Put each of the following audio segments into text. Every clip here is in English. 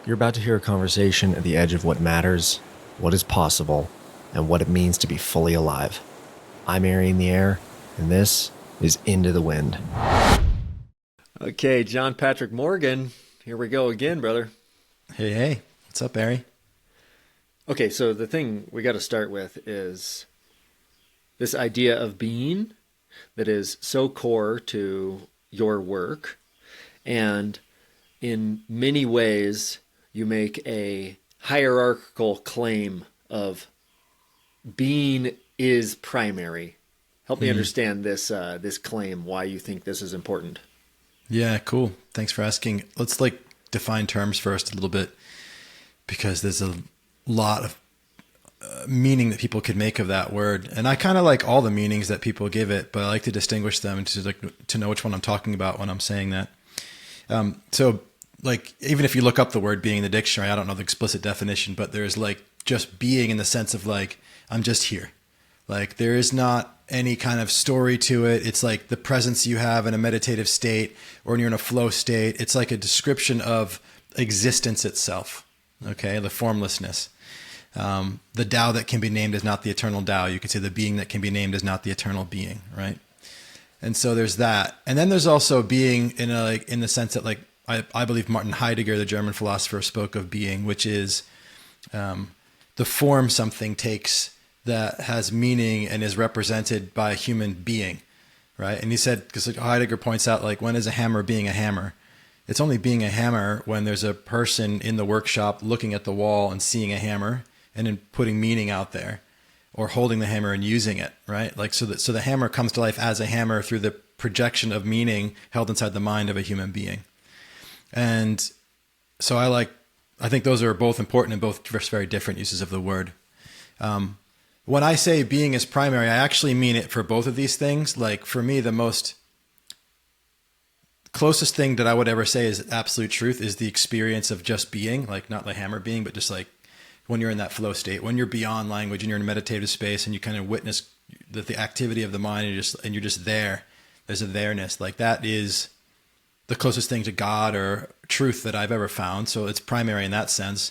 You're about to hear a conversation at the edge of what matters, what is possible, and what it means to be fully alive. I'm Ari in the air, and this is Into the Wind. Okay, John Patrick Morgan, here we go again, brother. Hey, what's up, Ari? Okay, so the thing we got to start with is this idea of being that is so core to your work, and in many ways you make a hierarchical claim of being is primary. Help me understand this claim, why you think this is important. Yeah, cool. Thanks for asking. Let's define terms first a little bit, because there's a lot of meaning that people could make of that word. And I kind of like all the meanings that people give it, but I like to distinguish them and to know which one I'm talking about when I'm saying that. So even if you look up the word being in the dictionary, I don't know the explicit definition, but there's just being in the sense of I'm just here. There is not any kind of story to it. It's like the presence you have in a meditative state, or when you're in a flow state. It's like a description of existence itself. Okay. The formlessness. The Tao that can be named is not the eternal Tao. You could say the being that can be named is not the eternal being. Right. And so there's that. And then there's also being in the sense that I believe Martin Heidegger, the German philosopher, spoke of being, which is the form something takes that has meaning and is represented by a human being, right? And he said, because Heidegger points out, when is a hammer being a hammer? It's only being a hammer when there's a person in the workshop looking at the wall and seeing a hammer and then putting meaning out there, or holding the hammer and using it, right? So the hammer comes to life as a hammer through the projection of meaning held inside the mind of a human being. And so I think those are both important and both very different uses of the word. When I say being is primary, I actually mean it for both of these things. For me, the most closest thing that I would ever say is absolute truth is the experience of just being, not the hammer being, but just when you're in that flow state, when you're beyond language and you're in a meditative space and you kind of witness the activity of the mind, and you're just there. There's a there-ness. That is the closest thing to God or truth that I've ever found. So it's primary in that sense.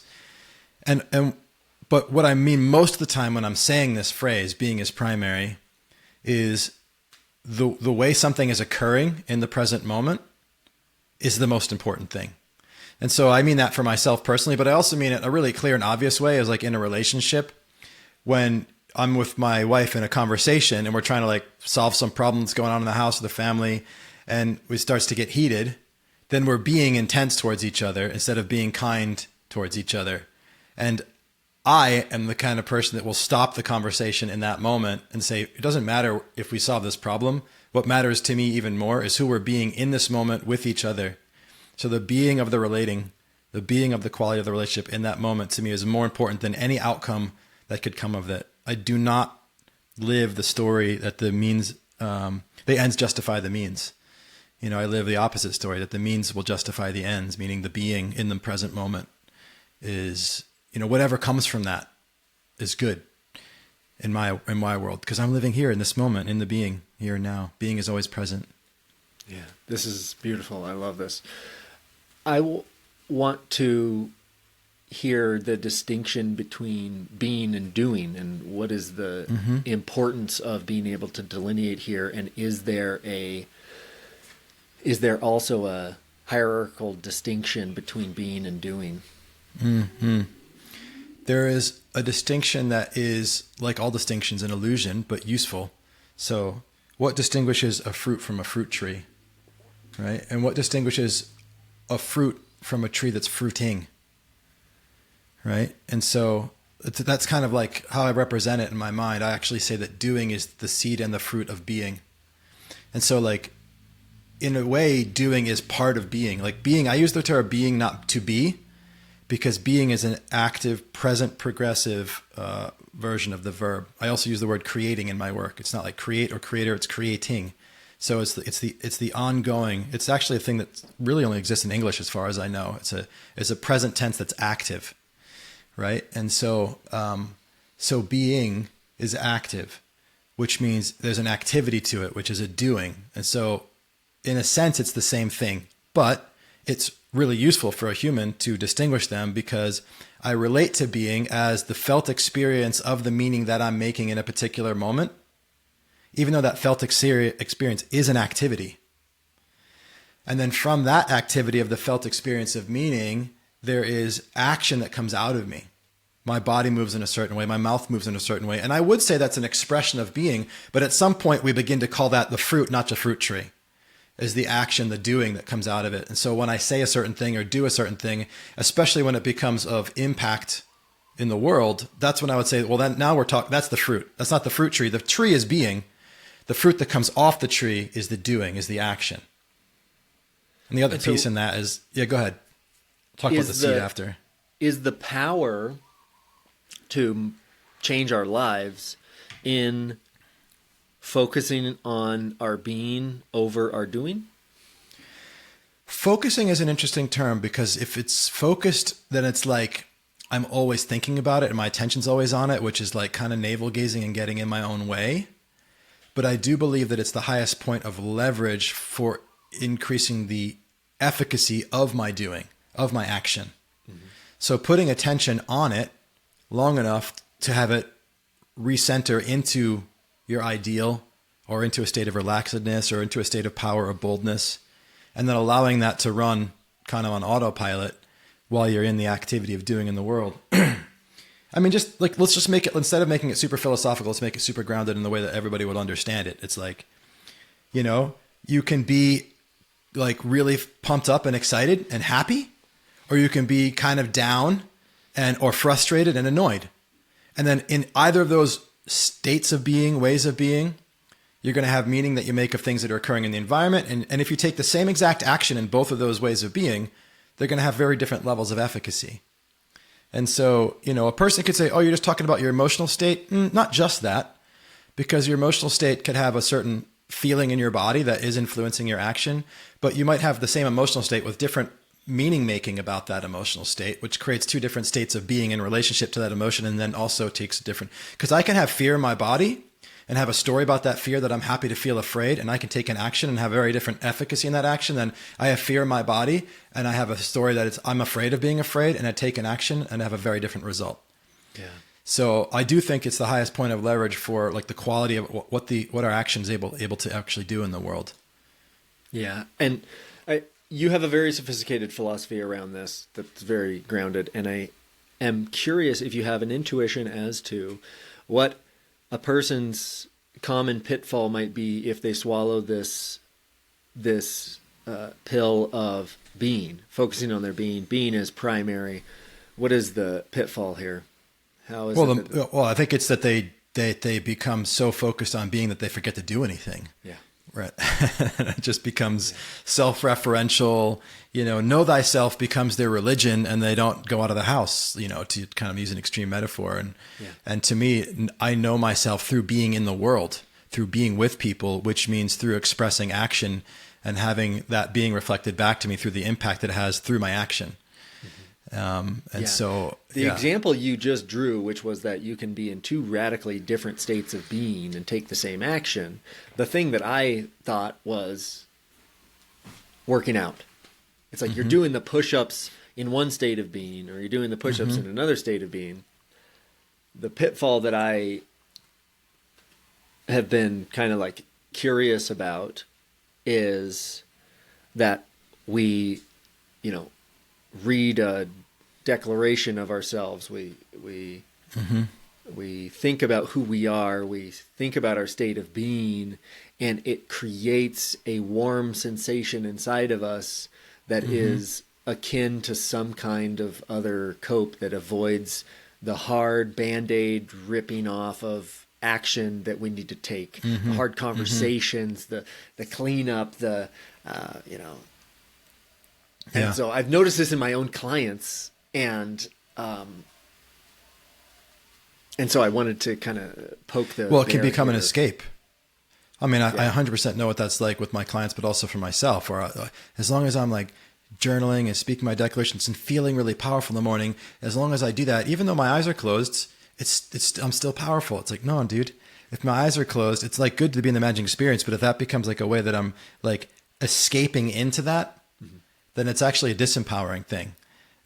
But what I mean most of the time when I'm saying this phrase, being is primary, is the way something is occurring in the present moment is the most important thing. And so I mean that for myself personally, but I also mean it in a really clear and obvious way, is in a relationship. When I'm with my wife in a conversation and we're trying to solve some problem that's going on in the house with the family, and it starts to get heated, then we're being intense towards each other instead of being kind towards each other. And I am the kind of person that will stop the conversation in that moment and say, it doesn't matter if we solve this problem. What matters to me even more is who we're being in this moment with each other. So the being of the relating, the being of the quality of the relationship in that moment to me is more important than any outcome that could come of that. I do not live the story that the ends justify the means. I live the opposite story, that the means will justify the ends, meaning the being in the present moment is, whatever comes from that is good in my world, because I'm living here in this moment, in the being, here and now. Being is always present. Yeah, this is beautiful. I love this. I want to hear the distinction between being and doing, and what is the importance of being able to delineate here, and is there also a hierarchical distinction between being and doing? Mm-hmm. There is a distinction that is, like all distinctions, an illusion, but useful. So what distinguishes a fruit from a fruit tree, right? And what distinguishes a fruit from a tree that's fruiting, right? And so that's kind of how I represent it in my mind. I actually say that doing is the seed and the fruit of being. And so in a way, doing is part of being. Being, I use the term being, not to be, because being is an active, present, progressive version of the verb. I also use the word creating in my work. It's not create or creator, it's creating. So it's the ongoing. It's actually a thing that really only exists in English, as far as I know. It's a present tense that's active, right? And so being is active, which means there's an activity to it, which is a doing. And so in a sense, it's the same thing, but it's really useful for a human to distinguish them, because I relate to being as the felt experience of the meaning that I'm making in a particular moment, even though that felt experience is an activity. And then from that activity of the felt experience of meaning, there is action that comes out of me. My body moves in a certain way. My mouth moves in a certain way. And I would say that's an expression of being, but at some point we begin to call that the fruit, not the fruit tree, is the action, the doing that comes out of it. And so when I say a certain thing or do a certain thing, especially when it becomes of impact in the world, that's when I would say, well, then now we're talking, that's the fruit. That's not the fruit tree. The tree is being. The fruit that comes off the tree is the doing, is the action. And the other piece in that is, yeah, go ahead. Talk about the seed after. Is the power to change our lives in focusing on our being over our doing? Focusing is an interesting term, because if it's focused, then it's like I'm always thinking about it and my attention's always on it, which is like kind of navel gazing and getting in my own way. But I do believe that it's the highest point of leverage for increasing the efficacy of my doing, of my action. Mm-hmm. So putting attention on it long enough to have it recenter into your ideal, or into a state of relaxedness, or into a state of power or boldness, and then allowing that to run kind of on autopilot while you're in the activity of doing in the world. I mean, just like, let's just make it, instead of making it super philosophical, let's make it super grounded in the way that everybody would understand it. It's like, you know, you can be like really pumped up and excited and happy, or you can be kind of down or frustrated and annoyed. And then in either of those states of being, ways of being, you're going to have meaning that you make of things that are occurring in the environment. And if you take the same exact action in both of those ways of being, they're going to have very different levels of efficacy. And so, you know, a person could say, oh, you're just talking about your emotional state. Not just that, because your emotional state could have a certain feeling in your body that is influencing your action, but you might have the same emotional state with different meaning making about that emotional state, which creates two different states of being in relationship to that emotion. And then also takes a different, because I can have fear in my body and have a story about that fear that I'm happy to feel afraid, and I can take an action and have very different efficacy in that action. Then I have fear in my body and I have a story that I'm afraid of being afraid, and I take an action and I have a very different result. Yeah. So I do think it's the highest point of leverage for like the quality of what our action is able to actually do in the world. Yeah. And you have a very sophisticated philosophy around this that's very grounded. And I am curious if you have an intuition as to what a person's common pitfall might be if they swallow this pill of being, focusing on their being as primary. What is the pitfall here? How is well, I think it's that they become so focused on being that they forget to do anything. Yeah. Right. It just becomes self-referential, you know thyself becomes their religion, and they don't go out of the house, you know, to kind of use an extreme metaphor. And to me, I know myself through being in the world, through being with people, which means through expressing action and having that being reflected back to me through the impact that it has through my action. So the example you just drew, which was that you can be in two radically different states of being and take the same action. The thing that I thought was working out. It's like you're doing the push-ups in one state of being, or you're doing the push-ups in another state of being. The pitfall that I have been kind of like curious about is that we, you know, read a declaration of ourselves. We think about who we are. We think about our state of being, and it creates a warm sensation inside of us that is akin to some kind of other cope that avoids the hard Band-Aid ripping off of action that we need to take, the hard conversations, the cleanup, you know. And so I've noticed this in my own clients, and so I wanted to kind of poke the Well, it can become an escape. I mean, I 100% know what that's like with my clients, but also for myself, where as long as I'm like journaling and speaking my declarations and feeling really powerful in the morning, as long as I do that, even though my eyes are closed, I'm still powerful. It's like, no, dude, if my eyes are closed, it's like good to be in the magic experience. But if that becomes like a way that I'm like escaping into that, then it's actually a disempowering thing.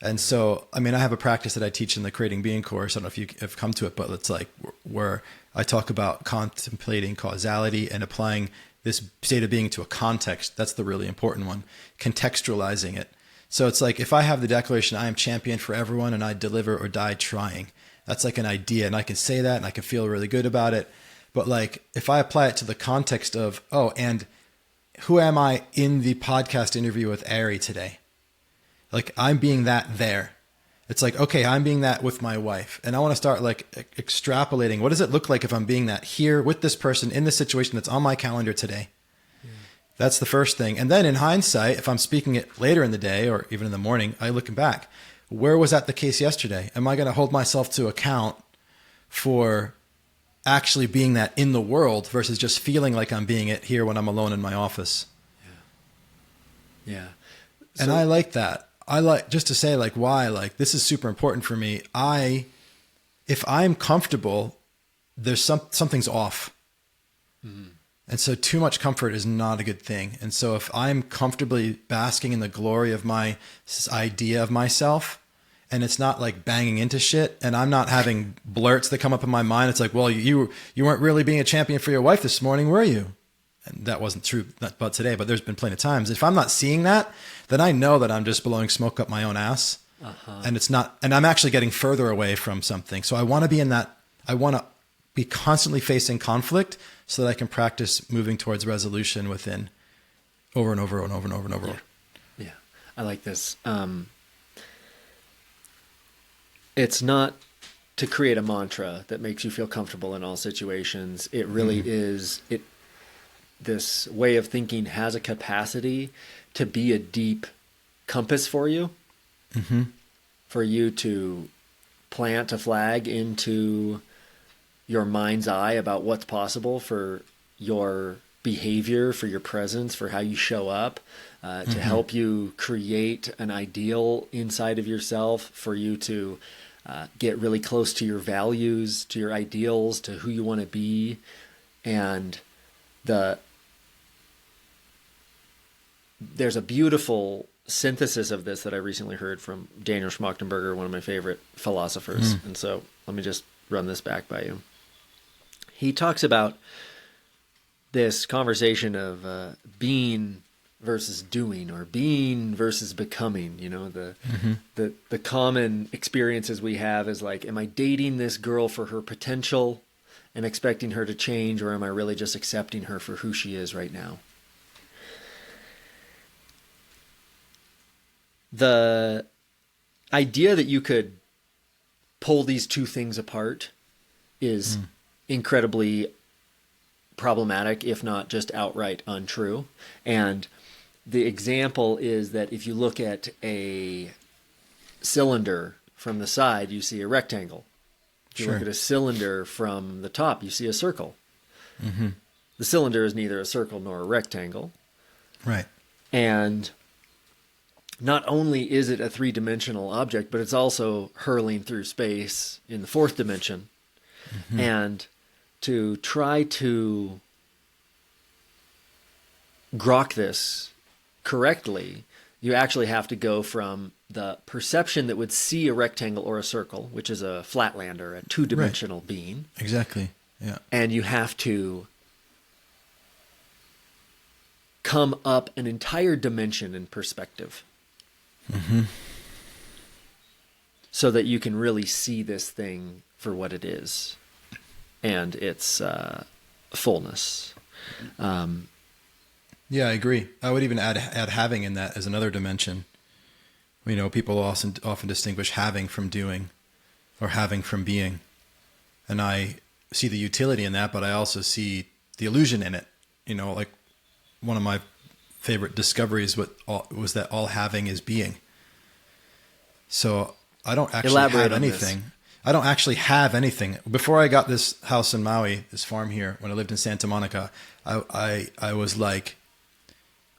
And so, I mean, I have a practice that I teach in the Creating Being course. I don't know if you have come to it, but it's like where I talk about contemplating causality and applying this state of being to a context. That's the really important one, contextualizing it. So it's like, if I have the declaration, I am champion for everyone and I deliver or die trying, that's like an idea. And I can say that and I can feel really good about it. But like, if I apply it to the context of, oh, and who am I in the podcast interview with Ari today? Like, I'm being that there. It's like, okay, I'm being that with my wife. And I want to start like extrapolating. What does it look like if I'm being that here with this person in this situation that's on my calendar today? Yeah. That's the first thing. And then in hindsight, if I'm speaking it later in the day or even in the morning, I look back. Where was that the case yesterday? Am I going to hold myself to account for actually being that in the world versus just feeling like I'm being it here when I'm alone in my office? Yeah. Yeah. And I like that. I like, just to say like why, like this is super important for me. If I'm comfortable, there's something's off. Mm-hmm. And so too much comfort is not a good thing. And so if I'm comfortably basking in the glory of my idea of myself, and it's not like banging into shit, and I'm not having blurts that come up in my mind, it's like, well, you weren't really being a champion for your wife this morning, were you? And that wasn't true about today, but there's been plenty of times. If I'm not seeing that, then I know that I'm just blowing smoke up my own ass. And it's not, and I'm actually getting further away from something. So I want to be in that, I want to be constantly facing conflict so that I can practice moving towards resolution within over and over and over and over and over. Yeah. I like this. It's not to create a mantra that makes you feel comfortable in all situations. It really is, this way of thinking has a capacity to be a deep compass for you, for you to plant a flag into your mind's eye about what's possible for your behavior, for your presence, for how you show up, to help you create an ideal inside of yourself, for you to get really close to your values, to your ideals, to who you want to be. And there's a beautiful synthesis of this that I recently heard from Daniel Schmachtenberger, one of my favorite philosophers. And so let me just run this back by you. He talks about this conversation of being versus doing, or being versus becoming. You know, the common experiences we have is like, am I dating this girl for her potential and expecting her to change, or am I really just accepting her for who she is right now? The idea that you could pull these two things apart is incredibly problematic, if not just outright untrue. And the example is that if you look at a cylinder from the side, you see a rectangle. If you look at a cylinder from the top, you see a circle. The cylinder is neither a circle nor a rectangle. Right. And not only is it a three-dimensional object, but it's also hurling through space in the fourth dimension. And to try to grok this correctly, you actually have to go from the perception that would see a rectangle or a circle, which is a flatlander, a two-dimensional being. Exactly. Yeah. And you have to come up an entire dimension in perspective. So that you can really see this thing for what it is and its fullness. Yeah, I agree. I would even add having in that as another dimension. You know, people often distinguish having from doing, or having from being. And I see the utility in that, but I also see the illusion in it. You know, like one of my favorite discoveries was that all having is being. So I don't actually have anything. I don't actually have anything. Before I got this house in Maui, this farm here, when I lived in Santa Monica, I was like,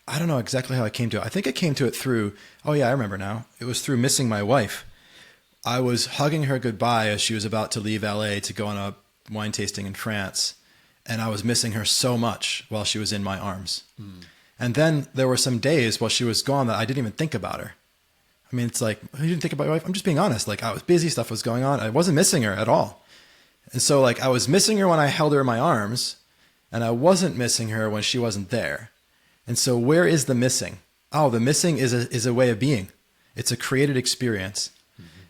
I don't know exactly how I came to it. I think I came to it through, oh yeah, I remember now. It was through missing my wife. I was hugging her goodbye as she was about to leave LA to go on a wine tasting in France. And I was missing her so much while she was in my arms. And then there were some days while she was gone that I didn't even think about her. I mean, it's like, you didn't think about your wife? I'm just being honest. Like, I was busy, stuff was going on. I wasn't missing her at all. And so like, I was missing her when I held her in my arms, and I wasn't missing her when she wasn't there. And so where is the missing? Oh, the missing is a way of being. It's a created experience.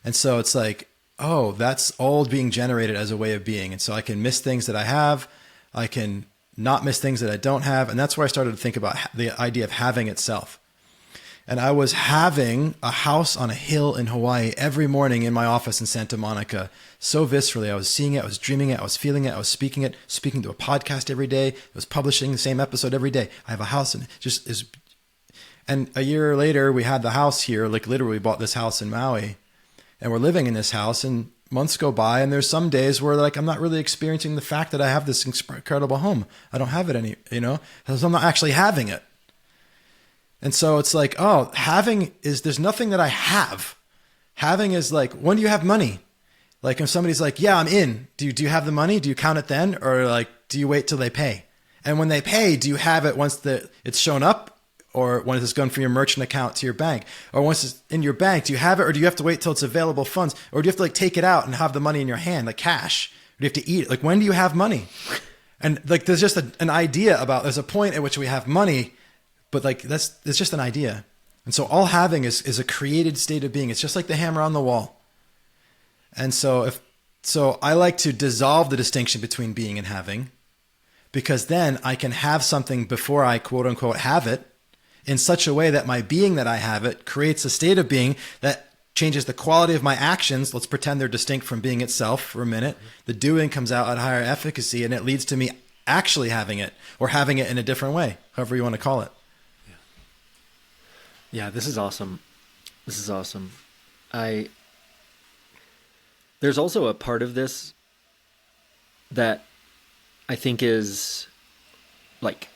And so it's like, oh, that's all being generated as a way of being. And so I can miss things that I have. I can not miss things that I don't have. And that's where I started to think about the idea of having itself. And I was having a house on a hill in Hawaii every morning in my office in Santa Monica so viscerally. I was seeing it, I was dreaming it, I was feeling it, I was speaking to a podcast every day. I was publishing the same episode every day. I have a house, and it just is. And a year later, we had the house here. Like literally, we bought this house in Maui, and we're living in this house. And months go by, and there's some days where like I'm not really experiencing the fact that I have this incredible home. I don't have it any, because I'm not actually having it. And so it's like, oh, there's nothing that I have. Having is like, when do you have money? Like if somebody's like, yeah, I'm in. Do you have the money? Do you count it then? Or like, do you wait till they pay? And when they pay, do you have it once it's shown up? Or when it's gone from your merchant account to your bank? Or once it's in your bank, do you have it? Or do you have to wait till it's available funds? Or do you have to like take it out and have the money in your hand, like cash? Or do you have to eat it? Like when do you have money? And like there's just an idea there's a point at which we have money, but like it's just an idea. And so all having is a created state of being. It's just like the hammer on the wall. And so I like to dissolve the distinction between being and having, because then I can have something before I quote unquote have it, in such a way that my being that I have it creates a state of being that changes the quality of my actions. Let's pretend they're distinct from being itself for a minute. The doing comes out at higher efficacy, and it leads to me actually having it, or having it in a different way, however you want to call it. Yeah, this is awesome. There's also a part of this that I think is like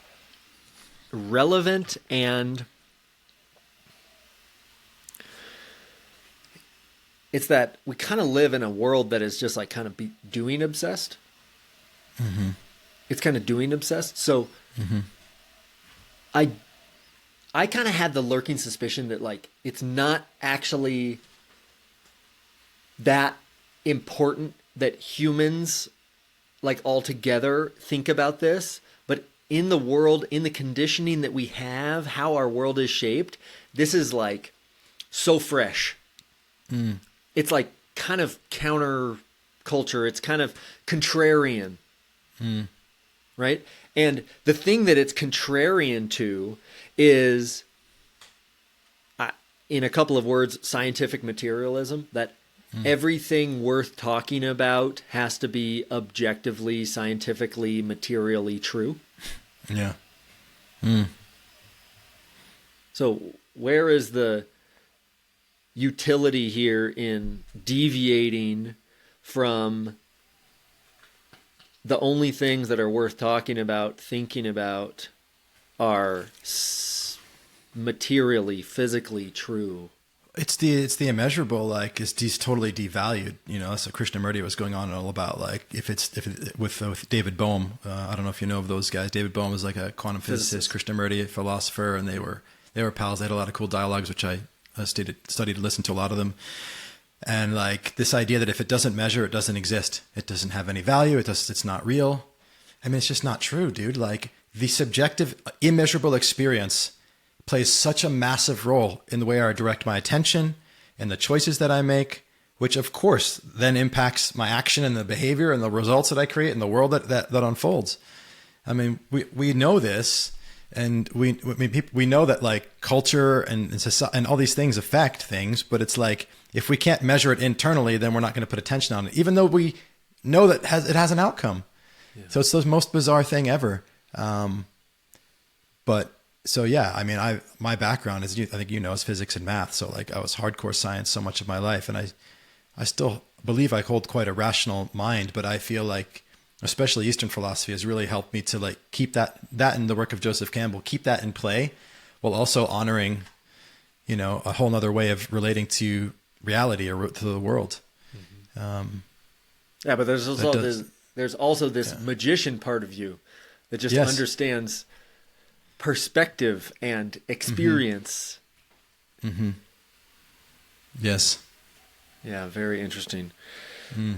relevant, and it's that we kind of live in a world that is just like kind of doing obsessed. Mm-hmm. It's kind of doing obsessed. So I kind of had the lurking suspicion that like it's not actually that important that humans like all together think about this, but in the world, in the conditioning that we have, how our world is shaped, this is like so fresh. It's like kind of counter culture. It's kind of contrarian, right? And the thing that it's contrarian to is, in a couple of words, scientific materialism, that everything worth talking about has to be objectively, scientifically, materially true. Yeah. So where is the utility here in deviating from the only things that are worth talking about, thinking about, are materially, physically true? It's the immeasurable, like is totally devalued. So Krishnamurti was going on all about like with David Bohm. I don't know if you know of those guys. David Bohm was like a quantum physicist, Krishnamurti, a philosopher, and they were pals. They had a lot of cool dialogues, which I studied and listened to a lot of them. And like this idea that if it doesn't measure, it doesn't exist. It doesn't have any value. It's not real. I mean, it's just not true, dude. Like the subjective, immeasurable experience plays such a massive role in the way I direct my attention and the choices that I make, which of course then impacts my action and the behavior and the results that I create in the world that unfolds. I mean, we know this, and we know that like culture and society and all these things affect things, but it's like if we can't measure it internally, then we're not going to put attention on it, even though we know that it has an outcome. Yeah. So it's the most bizarre thing ever. So yeah, I mean, my background is, I think is physics and math. So like I was hardcore science so much of my life, and I still believe I hold quite a rational mind, but I feel like especially Eastern philosophy has really helped me to like keep that in the work of Joseph Campbell, keep that in play while also honoring, a whole nother way of relating to reality or to the world. But there's also this magician part of you that just understands perspective and experience. Mm-hmm. Yes. Yeah, very interesting.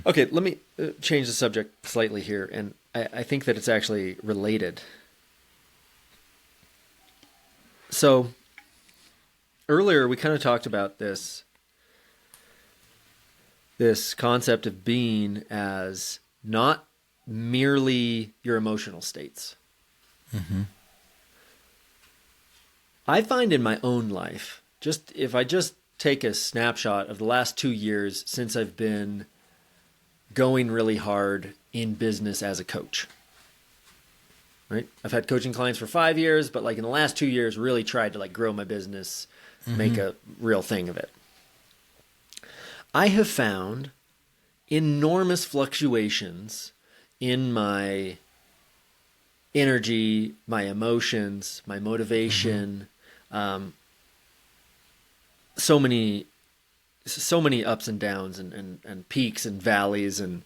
Okay, let me change the subject slightly here, and I think that it's actually related. So earlier we kind of talked about this concept of being as not merely your emotional states. Mm-hmm. I find in my own life, if I just take a snapshot of the last 2 years since I've been going really hard in business as a coach, right? I've had coaching clients for 5 years, but like in the last 2 years, really tried to like grow my business, make a real thing of it. I have found enormous fluctuations in my energy, my emotions, my motivation, so many ups and downs and peaks and valleys and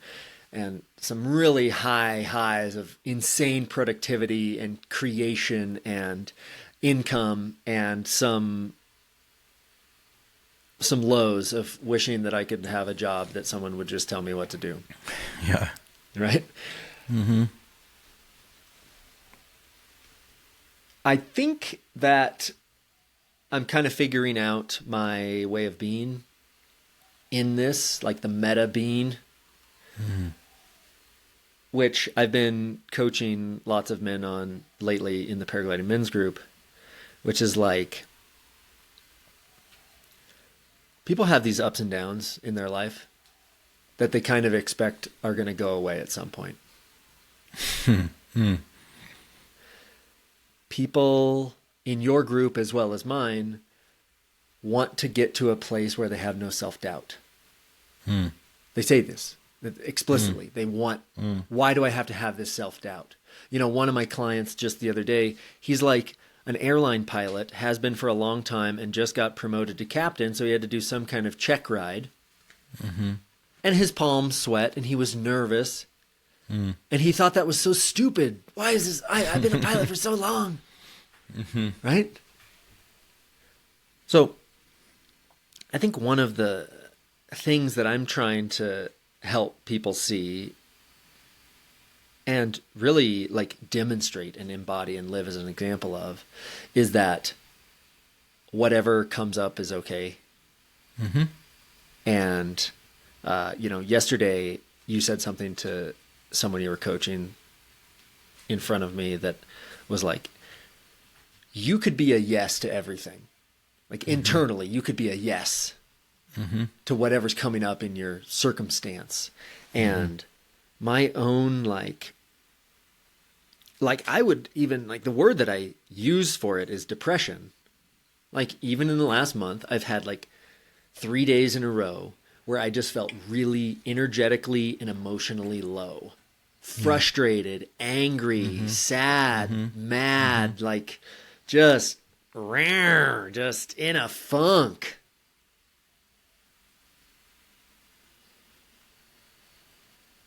some really high highs of insane productivity and creation and income, and some lows of wishing that I could have a job that someone would just tell me what to do. Yeah. Right? Mm-hmm. I think that I'm kind of figuring out my way of being in this, like the meta being, which I've been coaching lots of men on lately in the paragliding men's group, which is like, people have these ups and downs in their life that they kind of expect are going to go away at some point. People in your group as well as mine want to get to a place where they have no self-doubt. They say this explicitly. They want, why do I have to have this self-doubt? You know, one of my clients just the other day, he's like an airline pilot, has been for a long time, and just got promoted to captain, so he had to do some kind of check ride. And his palms sweat, and he was nervous. And he thought that was so stupid. Why is this? I've been a pilot for so long. Right? So I think one of the things that I'm trying to help people see and really like demonstrate and embody and live as an example of is that whatever comes up is okay. And, you know, yesterday you said something to someone you were coaching in front of me that was like, you could be a yes to everything. Like internally, you could be a yes to whatever's coming up in your circumstance. And my own, like I would even, like the word that I use for it is depression. Like even in the last month, I've had like 3 days in a row where I just felt really energetically and emotionally low. Frustrated, angry, sad, mad, like just in a funk.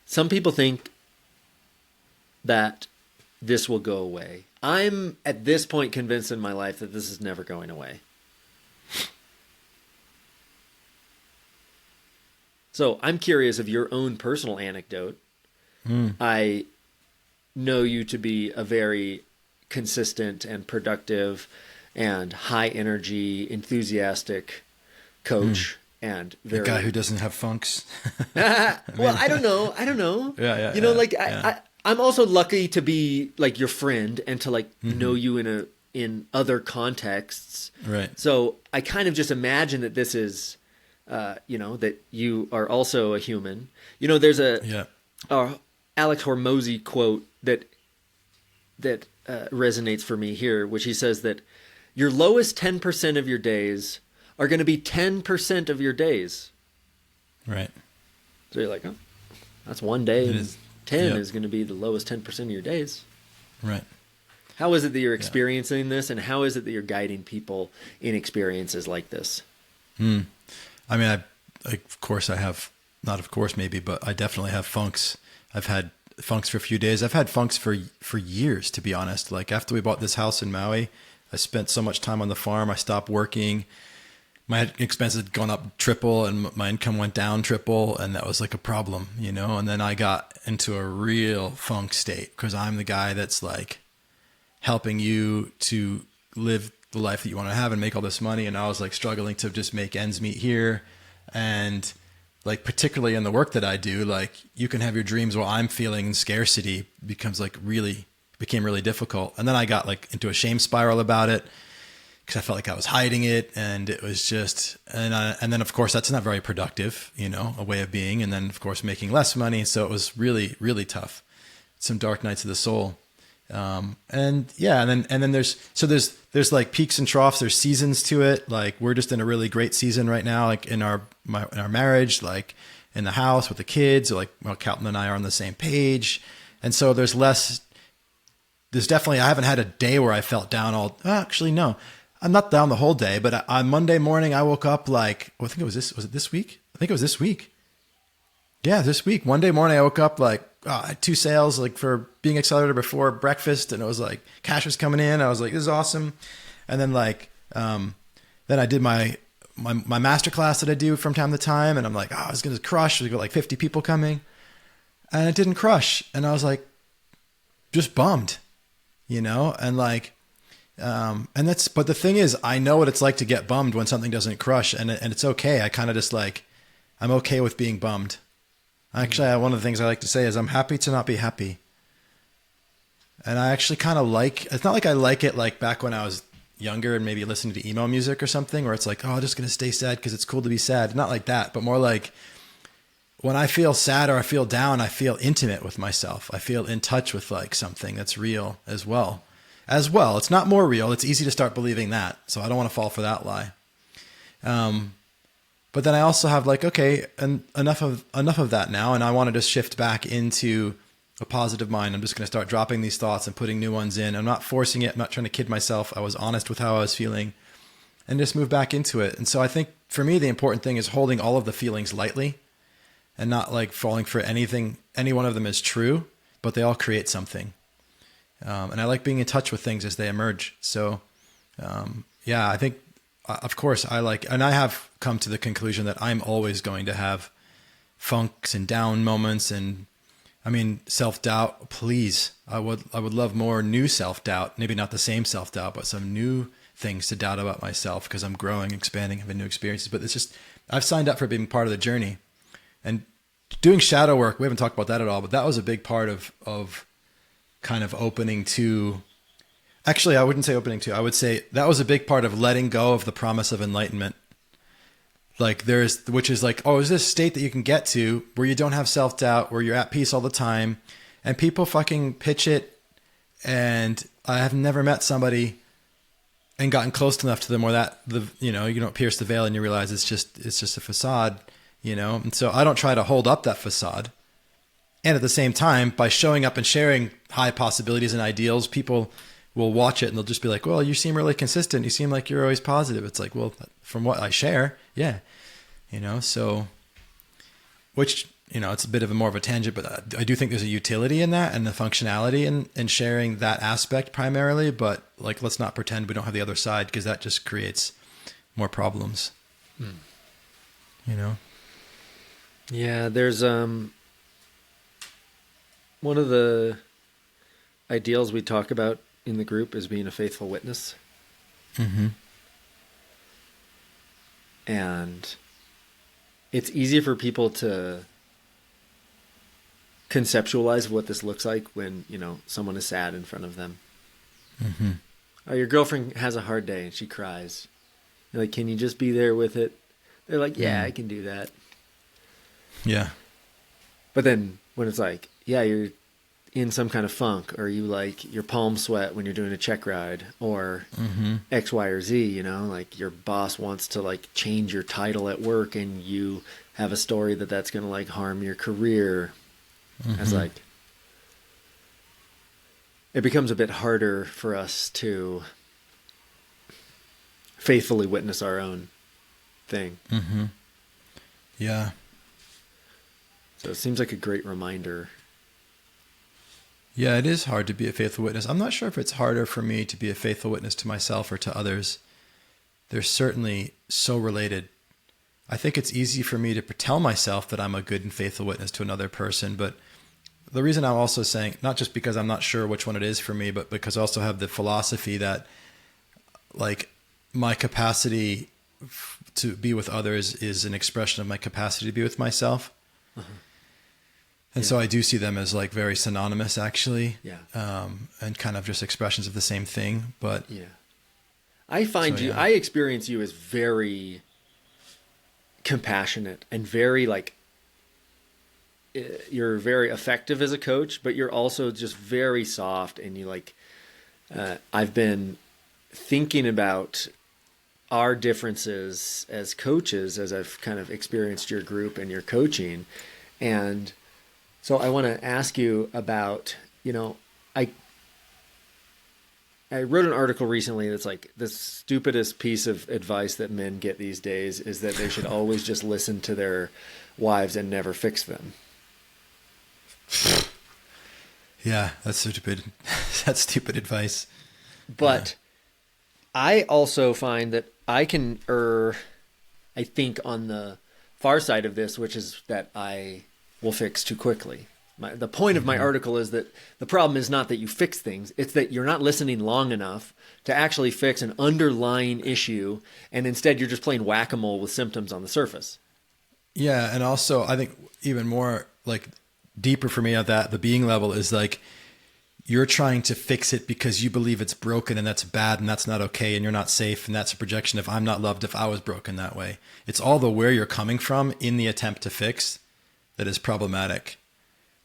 Some people think that this will go away. I'm at this point convinced in my life that this is never going away. So I'm curious of your own personal anecdote. I know you to be a very consistent and productive and high energy, enthusiastic coach, and very... A guy who doesn't have funks. Well, I don't know. Yeah. You know, like I'm also lucky to be like your friend and to like know you in other contexts. Right. So I kind of just imagine that this is, you know, that you are also a human. You know, there's a Alex Hormozy quote that resonates for me here, which he says that your lowest 10% of your days are going to be 10% of your days. Right. So you're like, oh, that's one day. And 10 is going to be the lowest 10% of your days. Right. How is it that you're experiencing this, and how is it that you're guiding people in experiences like this? I mean, of course I have, not of course maybe, but I definitely have funks. I've had funks for a few days. I've had funks for years, to be honest. Like after we bought this house in Maui, I spent so much time on the farm. I stopped working. My expenses had gone up triple and my income went down triple. And that was like a problem, you know? And then I got into a real funk state because I'm the guy that's like helping you to live the life that you want to have and make all this money. And I was like struggling to just make ends meet here. And like, particularly in the work that I do, like you can have your dreams while I'm feeling scarcity became really difficult. And then I got like into a shame spiral about it because I felt like I was hiding it. And it was just, and then of course that's not very productive, you know, a way of being. And then of course making less money. So it was really, really tough. Some dark nights of the soul. And then there's like peaks and troughs. There's seasons to it. Like we're just in a really great season right now, like in our marriage, like in the house with the kids, like Calton and I are on the same page. And so there's definitely, I haven't had a day where I felt down actually, no, I'm not down the whole day, but on Monday morning, I woke up like, I think it was this week? I think it was this week. Yeah, this week. Monday morning, I woke up like, I had 2 sales like for being accelerator before breakfast. And it was like cash was coming in. I was like, this is awesome. And then like, then I did my masterclass that I do from time to time. And I'm like, I was going to crush. We got like 50 people coming and it didn't crush. And I was like, just bummed, you know? And like, but the thing is, I know what it's like to get bummed when something doesn't crush and it's okay. I kind of just like, I'm okay with being bummed. Actually, one of the things I like to say is I'm happy to not be happy. And I actually kind of it's not like I like it like back when I was younger and maybe listening to emo music or something where it's like, oh, I'm just going to stay sad because it's cool to be sad. Not like that, but more like when I feel sad or I feel down, I feel intimate with myself. I feel in touch with like something that's real as well. It's not more real. It's easy to start believing that. So I don't want to fall for that lie. But then I also have like, okay, and enough of that now. And I want to just shift back into a positive mind. I'm just going to start dropping these thoughts and putting new ones in. I'm not forcing it. I'm not trying to kid myself. I was honest with how I was feeling and just move back into it. And so I think for me, the important thing is holding all of the feelings lightly and not like falling for anything. Any one of them is true, but they all create something. And I like being in touch with things as they emerge. So, I think, of course, and I have come to the conclusion that I'm always going to have funks and down moments. And I mean, self-doubt, please. I would love more new self-doubt, maybe not the same self-doubt, but some new things to doubt about myself because I'm growing, expanding, having new experiences. But it's just, I've signed up for being part of the journey and doing shadow work. We haven't talked about that at all, but that was a big part of kind of opening to. Actually, I wouldn't say opening to. I would say that was a big part of letting go of the promise of enlightenment. Like which is like, is this state that you can get to where you don't have self-doubt, where you're at peace all the time, and people fucking pitch it. And I have never met somebody and gotten close enough to them where you don't pierce the veil and you realize it's just a facade, you know? And so I don't try to hold up that facade. And at the same time, by showing up and sharing high possibilities and ideals, people will watch it and they'll just be like, well, you seem really consistent. You seem like you're always positive. It's like, well, from what I share. Yeah. You know, so, which, you know, it's a bit of more of a tangent, but I do think there's a utility in that and the functionality in sharing that aspect primarily, but like, let's not pretend we don't have the other side because that just creates more problems, you know? Yeah. There's, one of the ideals we talk about in the group is being a faithful witness. Mm-hmm. And it's easy for people to conceptualize what this looks like when, you know, someone is sad in front of them. Mm-hmm. Oh, your girlfriend has a hard day and she cries. You're like, can you just be there with it? They're like, yeah, I can do that. Yeah. But then when it's like, yeah, you're in some kind of funk, or you like your palms sweat when you're doing a check ride, or X, Y, or Z, you know, like your boss wants to like change your title at work and you have a story that's going to like harm your career. It's like, it becomes a bit harder for us to faithfully witness our own thing. Yeah. So it seems like a great reminder Yeah, it is hard to be a faithful witness. I'm not sure if it's harder for me to be a faithful witness to myself or to others. They're certainly so related. I think it's easy for me to tell myself that I'm a good and faithful witness to another person. But the reason I'm also saying, not just because I'm not sure which one it is for me, but because I also have the philosophy that like my capacity to be with others is an expression of my capacity to be with myself. Uh-huh. And so I do see them as like very synonymous actually. Yeah. And kind of just expressions of the same thing. But yeah, I find I experience you as very compassionate and very like, you're very effective as a coach, but you're also just very soft. And you like, I've been thinking about our differences as coaches as I've kind of experienced your group and your coaching. And so I want to ask you about, I wrote an article recently that's like the stupidest piece of advice that men get these days is that they should always just listen to their wives and never fix them. Yeah, that's stupid. That's stupid advice. But I also find that I can err, I think, on the far side of this, which is that I will fix too quickly. The point of my article is that the problem is not that you fix things. It's that you're not listening long enough to actually fix an underlying issue. And instead you're just playing whack-a-mole with symptoms on the surface. Yeah. And also I think even more like deeper for me at that, the being level is like, you're trying to fix it because you believe it's broken and that's bad and that's not okay and you're not safe. And that's a projection of I'm not loved if I was broken that way. It's all the where you're coming from in the attempt to fix that is problematic.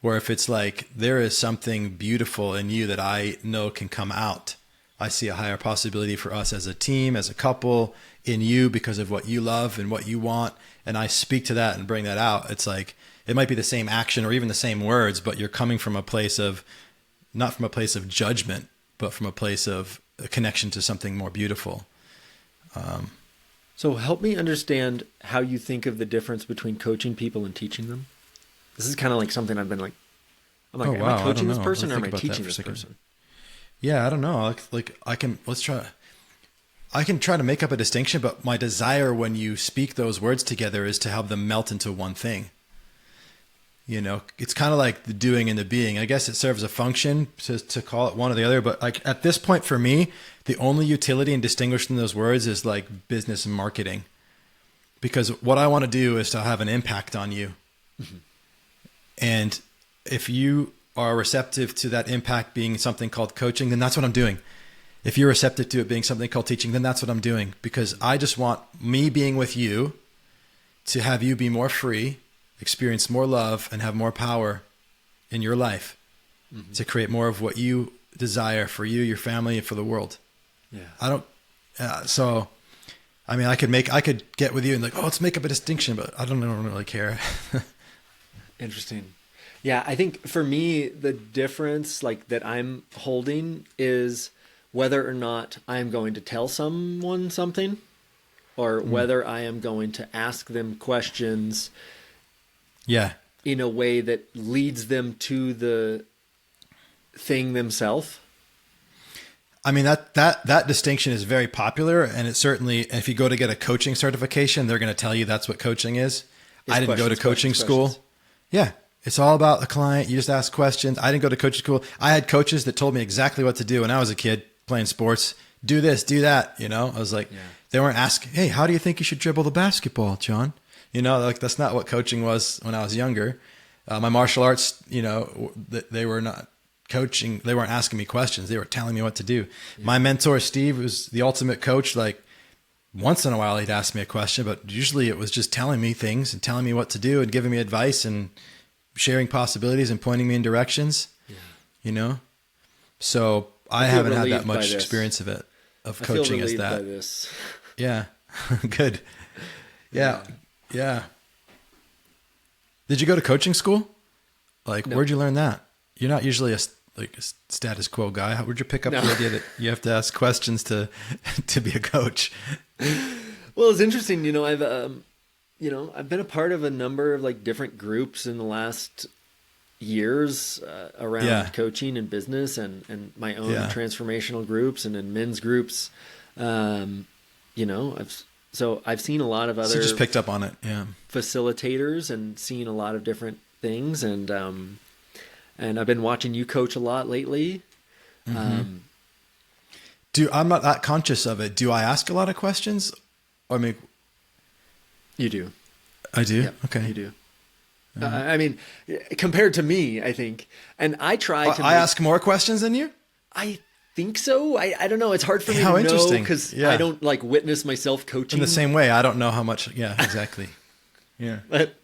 Where if it's like, there is something beautiful in you that I know can come out. I see a higher possibility for us as a team, as a couple, in you because of what you love and what you want. And I speak to that and bring that out. It's like, it might be the same action or even the same words, but you're coming from a place of, not from a place of judgment, but from a place of a connection to something more beautiful. So help me understand how you think of the difference between coaching people and teaching them. This is kind of like something I've been like, am I coaching this person or am I teaching this person? Yeah, I don't know. I can try to make up a distinction, but my desire when you speak those words together is to have them melt into one thing. It's kind of like the doing and the being. I guess it serves a function to call it one or the other. But like at this point for me, the only utility in distinguishing those words is like business and marketing. Because what I want to do is to have an impact on you. Mm-hmm. And if you are receptive to that impact being something called coaching, then that's what I'm doing. If you're receptive to it being something called teaching, then that's what I'm doing. Because I just want me being with you to have you be more free, experience more love, and have more power in your life to create more of what you desire for you, your family, and for the world. Yeah. I could get with you and like, let's make up a distinction, but I don't really care. Interesting. Yeah, I think for me, the difference like that I'm holding is whether or not I'm going to tell someone something or whether I am going to ask them questions in a way that leads them to the thing themselves. I mean, that distinction is very popular, and it certainly, if you go to get a coaching certification, they're going to tell you that's what coaching is. I didn't go to coaching school. Yeah. It's all about the client. You just ask questions. I didn't go to coaching school. I had coaches that told me exactly what to do when I was a kid playing sports. Do this, do that. I was like, They weren't asking, hey, how do you think you should dribble the basketball, John? Like that's not what coaching was when I was younger. My martial arts, they were not coaching. They weren't asking me questions. They were telling me what to do. Yeah. My mentor, Steve, was the ultimate coach. Like once in a while he'd ask me a question, but usually it was just telling me things and telling me what to do and giving me advice and sharing possibilities and pointing me in directions, So I haven't had that much experience of it, of coaching as that. By this. Yeah. Good. Yeah. Yeah. Did you go to coaching school? Like, no. Where'd you learn that? You're not usually a status quo guy. Where'd you pick up the idea that you have to ask questions to be a coach? Well, it's interesting. I've been a part of a number of like different groups in the last, years around Yeah. coaching and business and my own Yeah. transformational groups and in men's groups. You know, I've seen a lot of So other you just picked up on it. Yeah. facilitators and seen a lot of different things. And I've been watching you coach a lot lately. I'm not that conscious of it. Do I ask a lot of questions? I mean, You do. I do. Yeah, Okay. you do. I mean, compared to me, I think, and I try to. I ask more questions than you? I think so. I don't know. It's hard for me How to know interesting. because Yeah. I don't like witness myself coaching. In the same way, I don't know how much. Yeah, exactly. Yeah. But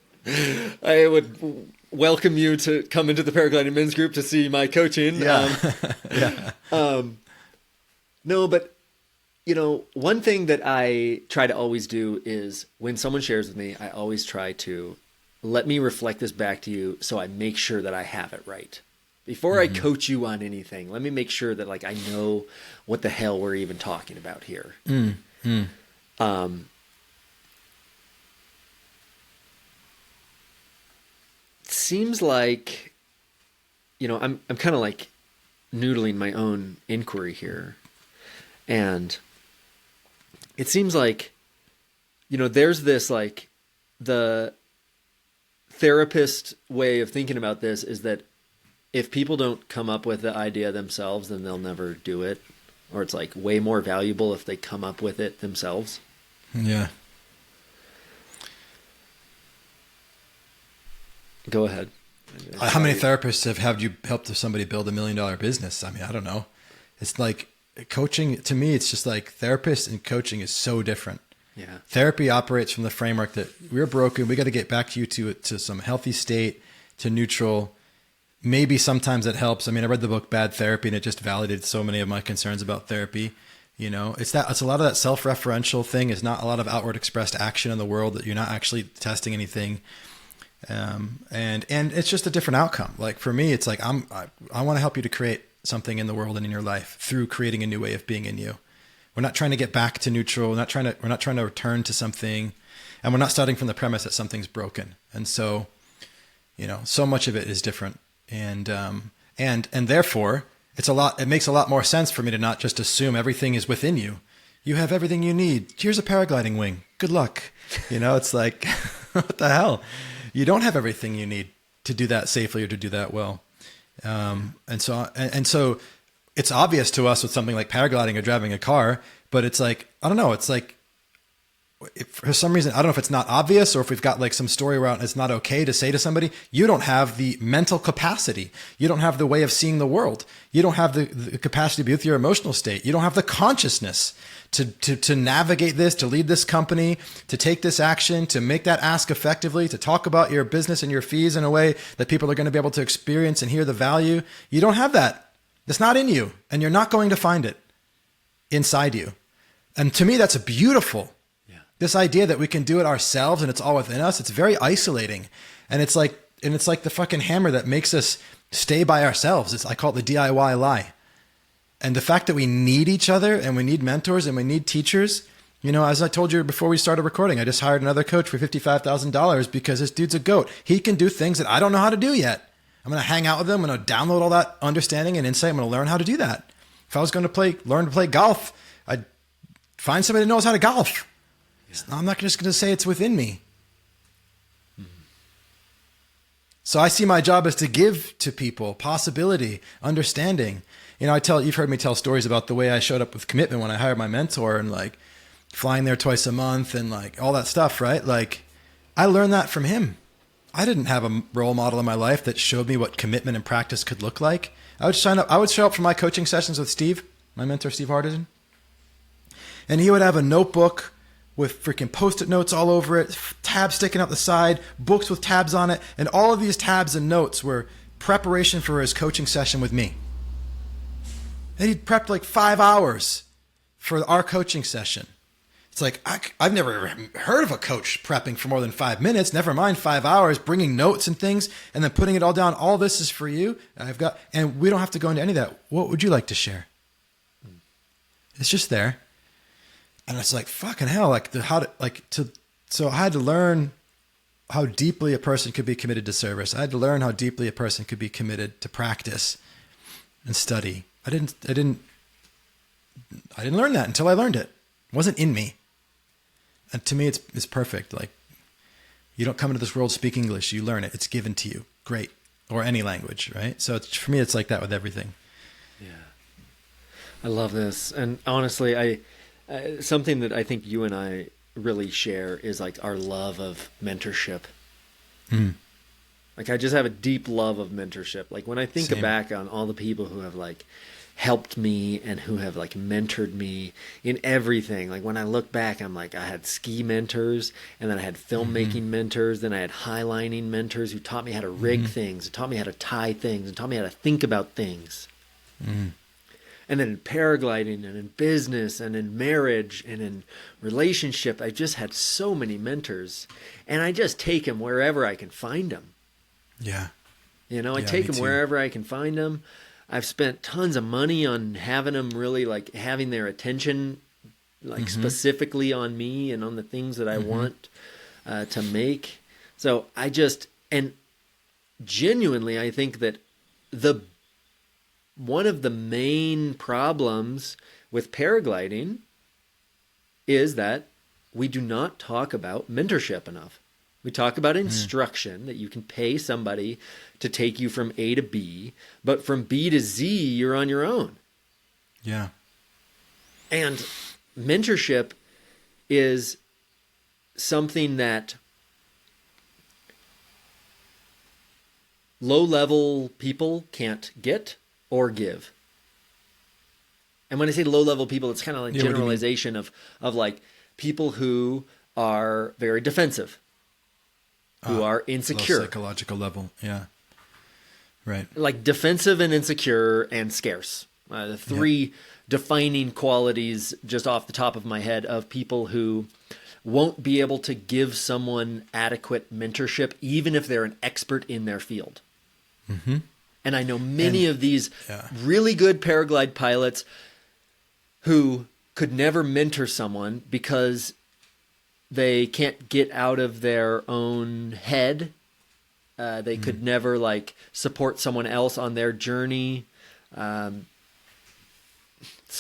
I would welcome you to come into the paragliding men's group to see my coaching. Yeah. Yeah. No, but you know, one thing that I try to always do is when someone shares with me, I always try to let me reflect this back to you so I make sure that I have it right. Before I coach you on anything, let me make sure that like I know what the hell we're even talking about here. It seems like, you know, I'm kind of like noodling my own inquiry here. And it seems like, you know, there's this like the therapist way of thinking about this is that if people don't come up with the idea themselves, then they'll never do it. Or it's like way more valuable if they come up with it themselves. Yeah. Go ahead. How many therapists have you helped somebody build $1 million business? I mean, I don't know. It's like coaching to me. It's just like therapist and coaching is so different. Yeah. Therapy operates from the framework that we're broken. We got to get back you to some healthy state, to neutral. Maybe sometimes it helps. I mean, I read the book Bad Therapy and it just validated so many of my concerns about therapy. You know, it's a lot of that self-referential thing. Is not a lot of outward expressed action in the world that you're not actually testing anything. And it's just a different outcome. Like for me, it's like, I want to help you to create something in the world and in your life through creating a new way of being in you. We're not trying to get back to neutral. We're not trying to return to something, and we're not starting from the premise that something's broken. And so, you know, so much of it is different. And therefore it makes a lot more sense for me to not just assume everything is within you. You have everything you need. Here's a paragliding wing. Good luck. You know, it's like, what the hell? You don't have everything you need to do that safely or to do that well. And so it's obvious to us with something like paragliding or driving a car, but it's like, I don't know. It's like, if for some reason, I don't know if it's not obvious or if we've got like some story around it's not okay to say to somebody, you don't have the mental capacity. You don't have the way of seeing the world. You don't have the capacity to be with your emotional state. You don't have the consciousness to navigate this, to lead this company, to take this action, to make that ask effectively, to talk about your business and your fees in a way that people are going to be able to experience and hear the value. You don't have that. It's not in you, and you're not going to find it inside you. And to me, that's a beautiful. This idea that we can do it ourselves and it's all within us, it's very isolating. And it's like the fucking hammer that makes us stay by ourselves. I call it the DIY lie. And the fact that we need each other and we need mentors and we need teachers, you know, as I told you before we started recording, I just hired another coach for $55,000 because this dude's a goat. He can do things that I don't know how to do yet. I'm going to hang out with him. I'm going to download all that understanding and insight. I'm going to learn how to do that. If I was going to learn to play golf, I'd find somebody that knows how to golf. Yeah. I'm not just going to say it's within me. So I see my job as to give to people possibility, understanding. You know, you've heard me tell stories about the way I showed up with commitment when I hired my mentor and like flying there twice a month and like all that stuff, right? Like I learned that from him. I didn't have a role model in my life that showed me what commitment and practice could look like. I would show up for my coaching sessions with Steve, my mentor, Steve Hardison. And he would have a notebook with freaking Post-it notes all over it, tabs sticking out the side, books with tabs on it, and all of these tabs and notes were preparation for his coaching session with me. And he'd prepped like 5 hours for our coaching session. It's like, I've never heard of a coach prepping for more than 5 minutes, never mind 5 hours, bringing notes and things, and then putting it all down. All this is for you. And we don't have to go into any of that. What would you like to share? It's just there. And it's like, fucking hell, so I had to learn how deeply a person could be committed to service. I had to learn how deeply a person could be committed to practice and study. I didn't learn that until I learned it. It wasn't in me. And to me, it's perfect. Like, you don't come into this world speaking English. You learn it. It's given to you. Great. Or any language, right? So for me, it's like that with everything. Yeah. I love this. And honestly, I something that I think you and I really share is like our love of mentorship. Like, I just have a deep love of mentorship. Like, when I think back on all the people who have like helped me and who have like mentored me in everything. Like, when I look back, I'm like, I had ski mentors, and then I had filmmaking mentors, then I had highlining mentors who taught me how to rig things, and taught me how to tie things, and taught me how to think about things. And then in paragliding and in business and in marriage and in relationship, I just had so many mentors, and I just take them wherever I can find them. Yeah. You know, I take them wherever I can find them. I've spent tons of money on having them really like having their attention like specifically on me and on the things that I want to make. So I just, and genuinely, I think that one of the main problems with paragliding is that we do not talk about mentorship enough. We talk about instruction, that you can pay somebody to take you from A to B, but from B to Z, you're on your own. Yeah. And mentorship is something that low-level people can't get or give. And when I say low-level people, it's kind of like generalization of like people who are very defensive, who are insecure. Low psychological level, yeah. Right. Like defensive and insecure and scarce. The three defining qualities just off the top of my head of people who won't be able to give someone adequate mentorship, even if they're an expert in their field. And I know many of these really good paraglide pilots who could never mentor someone because they can't get out of their own head. They could never like support someone else on their journey. So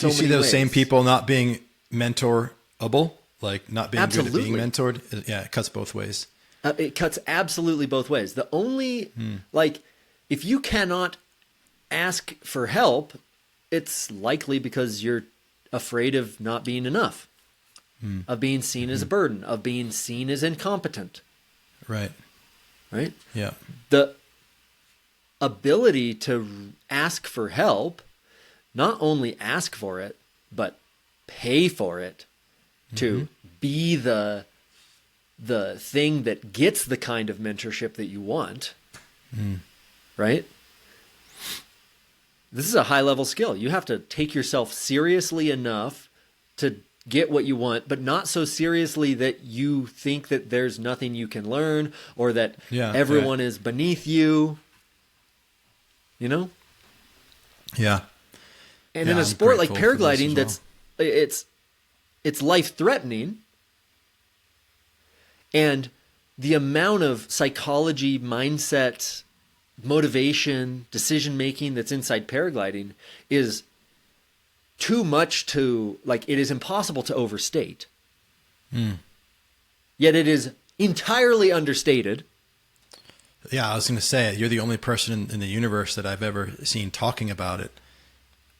you see those same people not being mentorable, like not being good at being mentored? Yeah, it cuts both ways. It cuts absolutely both ways. The only, like, if you cannot ask for help, it's likely because you're afraid of not being enough, of being seen as a burden, of being seen as incompetent. Right. Right? Yeah. The ability to ask for help, not only ask for it, but pay for it, to be the thing that gets the kind of mentorship that you want, right? This is a high-level skill. You have to take yourself seriously enough to get what you want, but not so seriously that you think that there's nothing you can learn or that everyone is beneath you. You know? Yeah. And in a sport like paragliding, it's life-threatening. And the amount of psychology, mindset, motivation, decision-making that's inside paragliding is too much to, like, it is impossible to overstate. Yet it is entirely understated. Yeah, I was going to say, you're the only person in the universe that I've ever seen talking about it.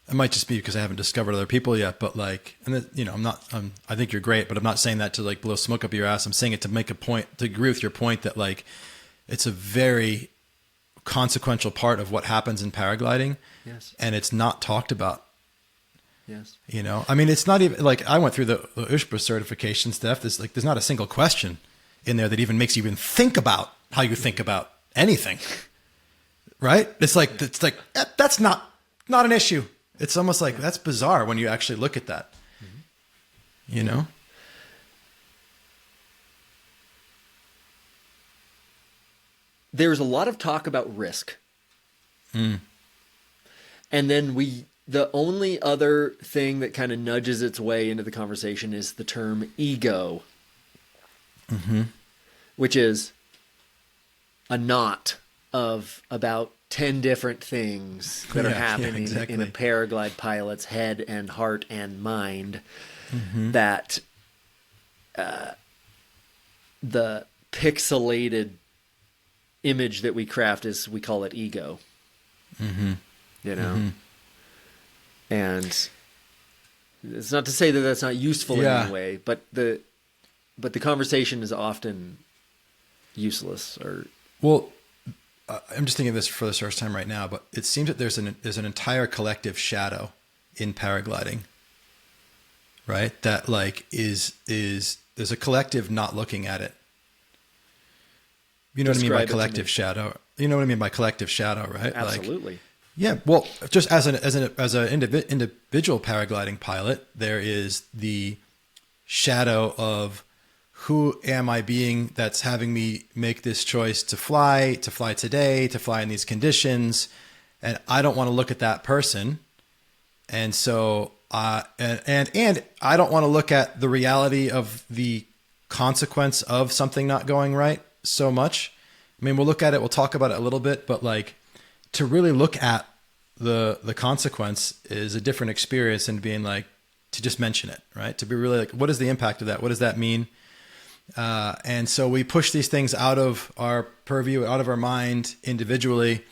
It might just be because I haven't discovered other people yet, but like, and then, you know, I think you're great, but I'm not saying that to like blow smoke up your ass. I'm saying it to make a point, to agree with your point that like, it's a very consequential part of what happens in paragliding. Yes. And it's not talked about. Yes. You know, I mean, it's not even like I went through the USHPA certification stuff. There's not a single question in there that even makes you even think about how you think about anything. Right. It's like, that's not an issue. It's almost like that's bizarre when you actually look at that, you know? There's a lot of talk about risk. And then the only other thing that kind of nudges its way into the conversation is the term ego, which is a knot of about 10 different things that are happening in a paraglide pilot's head and heart and mind, that the pixelated image that we craft is, we call it ego. You know? And it's not to say that that's not useful in any way, but the conversation is often useless. Or well, I'm just thinking of this for the first time right now, but it seems that there's an entire collective shadow in paragliding, right? That like is there's a collective not looking at it. You know what I mean by collective shadow? You know what I mean by collective shadow, right? Absolutely. Like, yeah. Well, just as an individual paragliding pilot, there is the shadow of who am I being that's having me make this choice to fly today, to fly in these conditions. And I don't want to look at that person. And so, and I don't want to look at the reality of the consequence of something not going right so much. I mean, we'll look at it, we'll talk about it a little bit, but like to really look at the consequence is a different experience than being like, to just mention it, right? To be really like, what is the impact of that? What does that mean? And so we push these things out of our purview, out of our mind individually,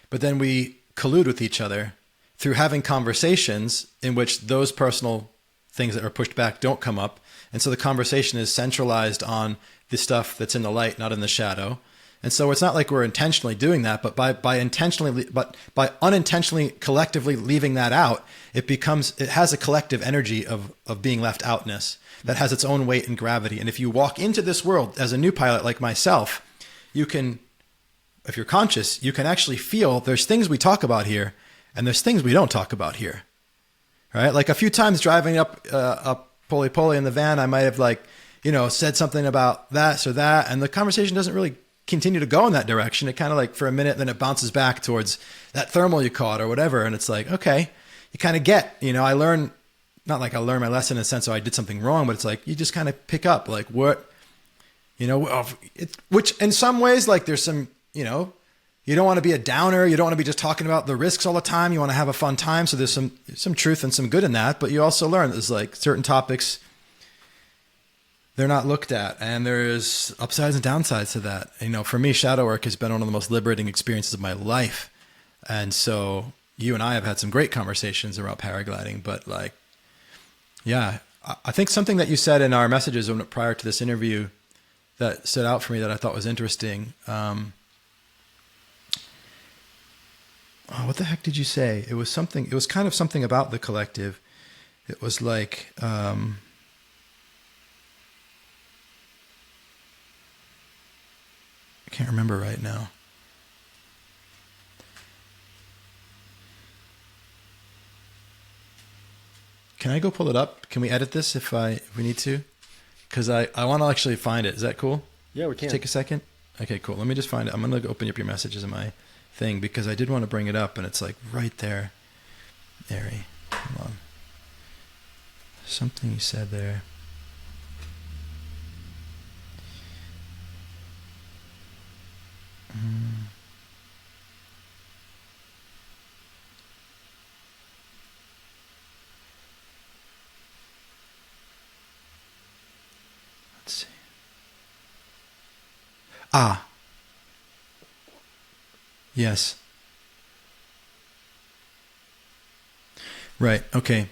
but then we collude with each other through having conversations in which those personal things that are pushed back don't come up. And so the conversation is centralized on the stuff that's in the light, not in the shadow. And so it's not like we're intentionally doing that, but by unintentionally collectively leaving that out, it has a collective energy of being left outness that has its own weight and gravity. And if you walk into this world as a new pilot like myself, you can, if you're conscious, you can actually feel there's things we talk about here and there's things we don't talk about here. Right? Like a few times driving up Poli in the van, I might have said something about this or that, and the conversation doesn't really continue to go in that direction. It kind of like for a minute, then it bounces back towards that thermal you caught or whatever. And it's like, okay, you kind of get, I learn, not like I learned my lesson in a sense, I did something wrong, but it's like, you just kind of pick up like what, which in some ways, like there's some, you don't want to be a downer. You don't want to be just talking about the risks all the time. You want to have a fun time. So there's some truth and some good in that, but you also learn there's like certain topics, they're not looked at, and there's upsides and downsides to that. For me, shadow work has been one of the most liberating experiences of my life. And so you and I have had some great conversations about paragliding, but like, yeah, I think something that you said in our messages prior to this interview that stood out for me that I thought was interesting. What the heck did you say? It was kind of something about the collective. It was like, I can't remember right now. Can I go pull it up? Can we edit this if we need to? Because I want to actually find it. Is that cool? Yeah, we can. Take a second. Okay, cool. Let me just find it. I'm going to open up your messages in my thing because I did want to bring it up and it's like right there. Ari, hold on. Something you said there. Let's see. Yes. Right. Okay.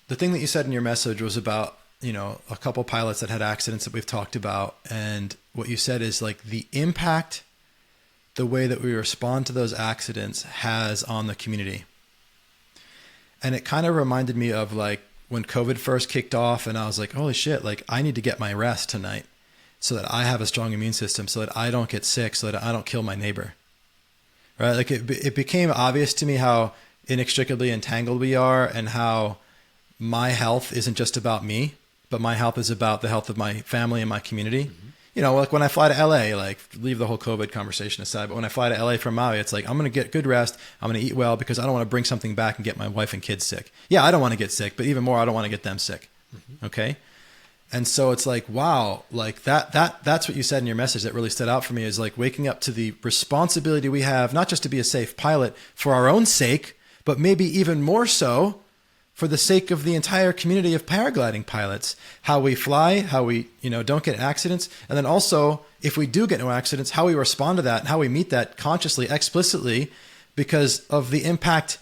The thing that you said in your message was about, a couple pilots that had accidents that we've talked about. And what you said is like the impact, the way that we respond to those accidents has on the community. And it kind of reminded me of like when COVID first kicked off and I was like, holy shit, like I need to get my rest tonight so that I have a strong immune system, so that I don't get sick, so that I don't kill my neighbor. Right? Like it became obvious to me how inextricably entangled we are and how my health isn't just about me, but my health is about the health of my family and my community. Mm-hmm. Like when I fly to LA, like leave the whole COVID conversation aside, but when I fly to LA from Maui, it's like, I'm going to get good rest. I'm going to eat well because I don't want to bring something back and get my wife and kids sick. Yeah, I don't want to get sick, but even more, I don't want to get them sick. Mm-hmm. Okay. And so it's like, wow, like that's what you said in your message that really stood out for me, is like waking up to the responsibility we have, not just to be a safe pilot for our own sake, but maybe even more so for the sake of the entire community of paragliding pilots, how we fly, how we, don't get accidents. And then also, if we do get no accidents, how we respond to that and how we meet that consciously, explicitly, because of the impact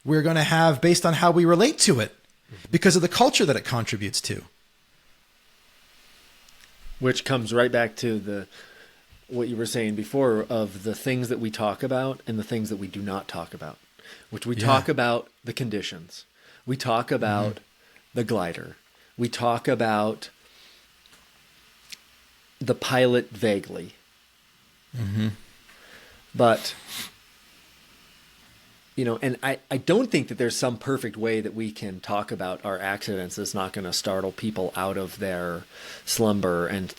we're going to have based on how we relate to it, because of the culture that it contributes to. Which comes right back to what you were saying before of the things that we talk about and the things that we do not talk about, which we talk about the conditions. We talk about the glider. We talk about the pilot vaguely. But, and I don't think that there's some perfect way that we can talk about our accidents that's not going to startle people out of their slumber and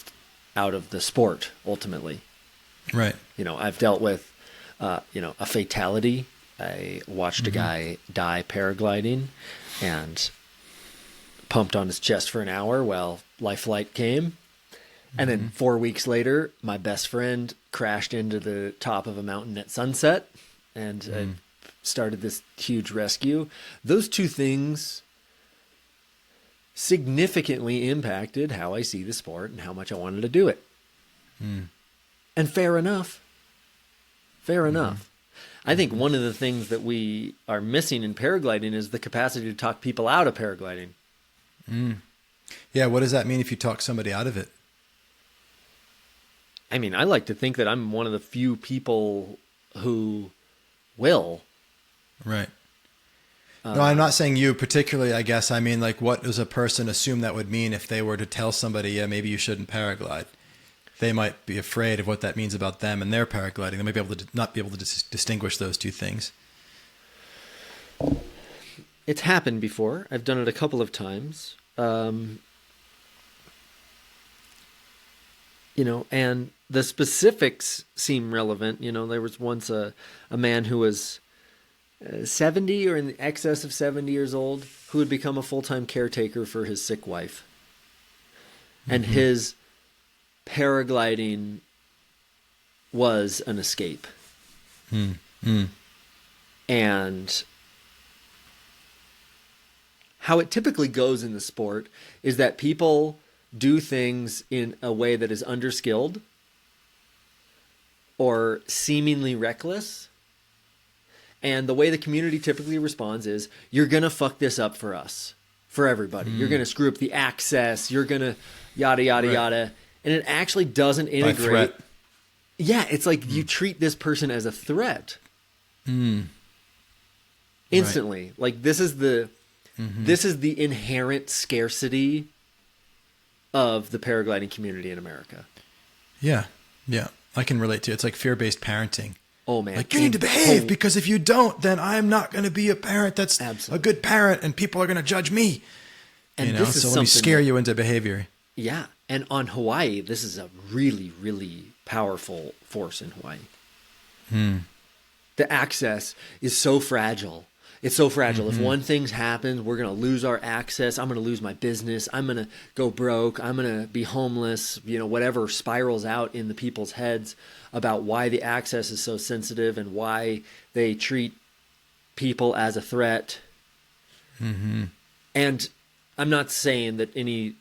out of the sport, ultimately. Right. I've dealt with, a fatality. I watched a guy die paragliding and pumped on his chest for an hour while life flight came. And then 4 weeks later, my best friend crashed into the top of a mountain at sunset and started this huge rescue. Those two things significantly impacted how I see the sport and how much I wanted to do it. And fair enough. Fair enough. I think one of the things that we are missing in paragliding is the capacity to talk people out of paragliding. Yeah, what does that mean if you talk somebody out of it? I mean, I like to think that I'm one of the few people who will. Right. No, I'm not saying you particularly, I guess. I mean, like, what does a person assume that would mean if they were to tell somebody, yeah, maybe you shouldn't paraglide? They might be afraid of what that means about them and their paragliding. They might be able to not be able to distinguish those two things. It's happened before. I've done it a couple of times. And the specifics seem relevant. There was once a man who was 70 or in the excess of 70 years old who had become a full-time caretaker for his sick wife. And his paragliding was an escape. And how it typically goes in the sport is that people do things in a way that is underskilled or seemingly reckless. And the way the community typically responds is, you're going to fuck this up for us, for everybody. You're going to screw up the access. You're going to yada, yada, yada. And it actually doesn't integrate. By threat. Yeah, it's like you treat this person as a threat. Instantly. Right. Like this is the inherent scarcity of the paragliding community in America. Yeah. Yeah. I can relate to it. It's like fear-based parenting. Oh man. Like, you need to behave because if you don't, then I'm not going to be a parent that's a good parent and people are going to judge me. And this is so let me scare you into behavior. Yeah. And on Hawaii, this is a really, really powerful force in Hawaii. The access is so fragile. It's so fragile. If one thing happens, we're going to lose our access. I'm going to lose my business. I'm going to go broke. I'm going to be homeless. Whatever spirals out in the people's heads about why the access is so sensitive and why they treat people as a threat. And I'm not saying that any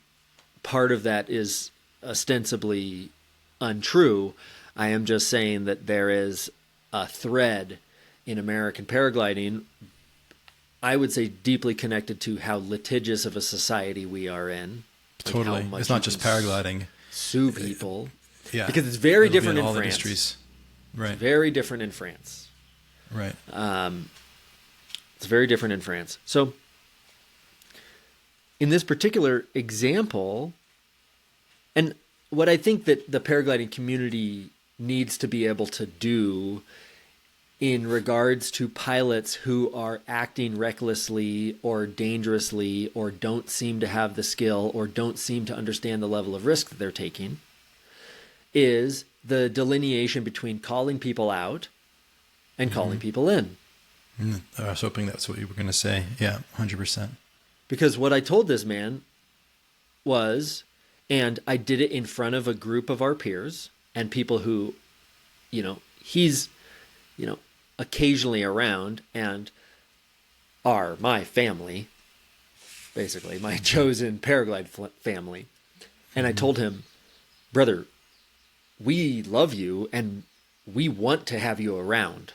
part of that is ostensibly untrue. I am just saying that there is a thread in American paragliding, I would say deeply connected to how litigious of a society we are in. Totally. It's not just paragliding. Sue people. Yeah. Because it's very different in all France. Industries. Right. It's very different in France. Right. It's very different in France. So in this particular example, and what I think that the paragliding community needs to be able to do in regards to pilots who are acting recklessly or dangerously or don't seem to have the skill or don't seem to understand the level of risk that they're taking is the delineation between calling people out and calling people in. I was hoping that's what you were going to say. Yeah, 100%. Because what I told this man was, And I did it in front of a group of our peers and people who, he's, occasionally around and are my family, basically, my chosen paraglide family. And I told him, brother, we love you and we want to have you around.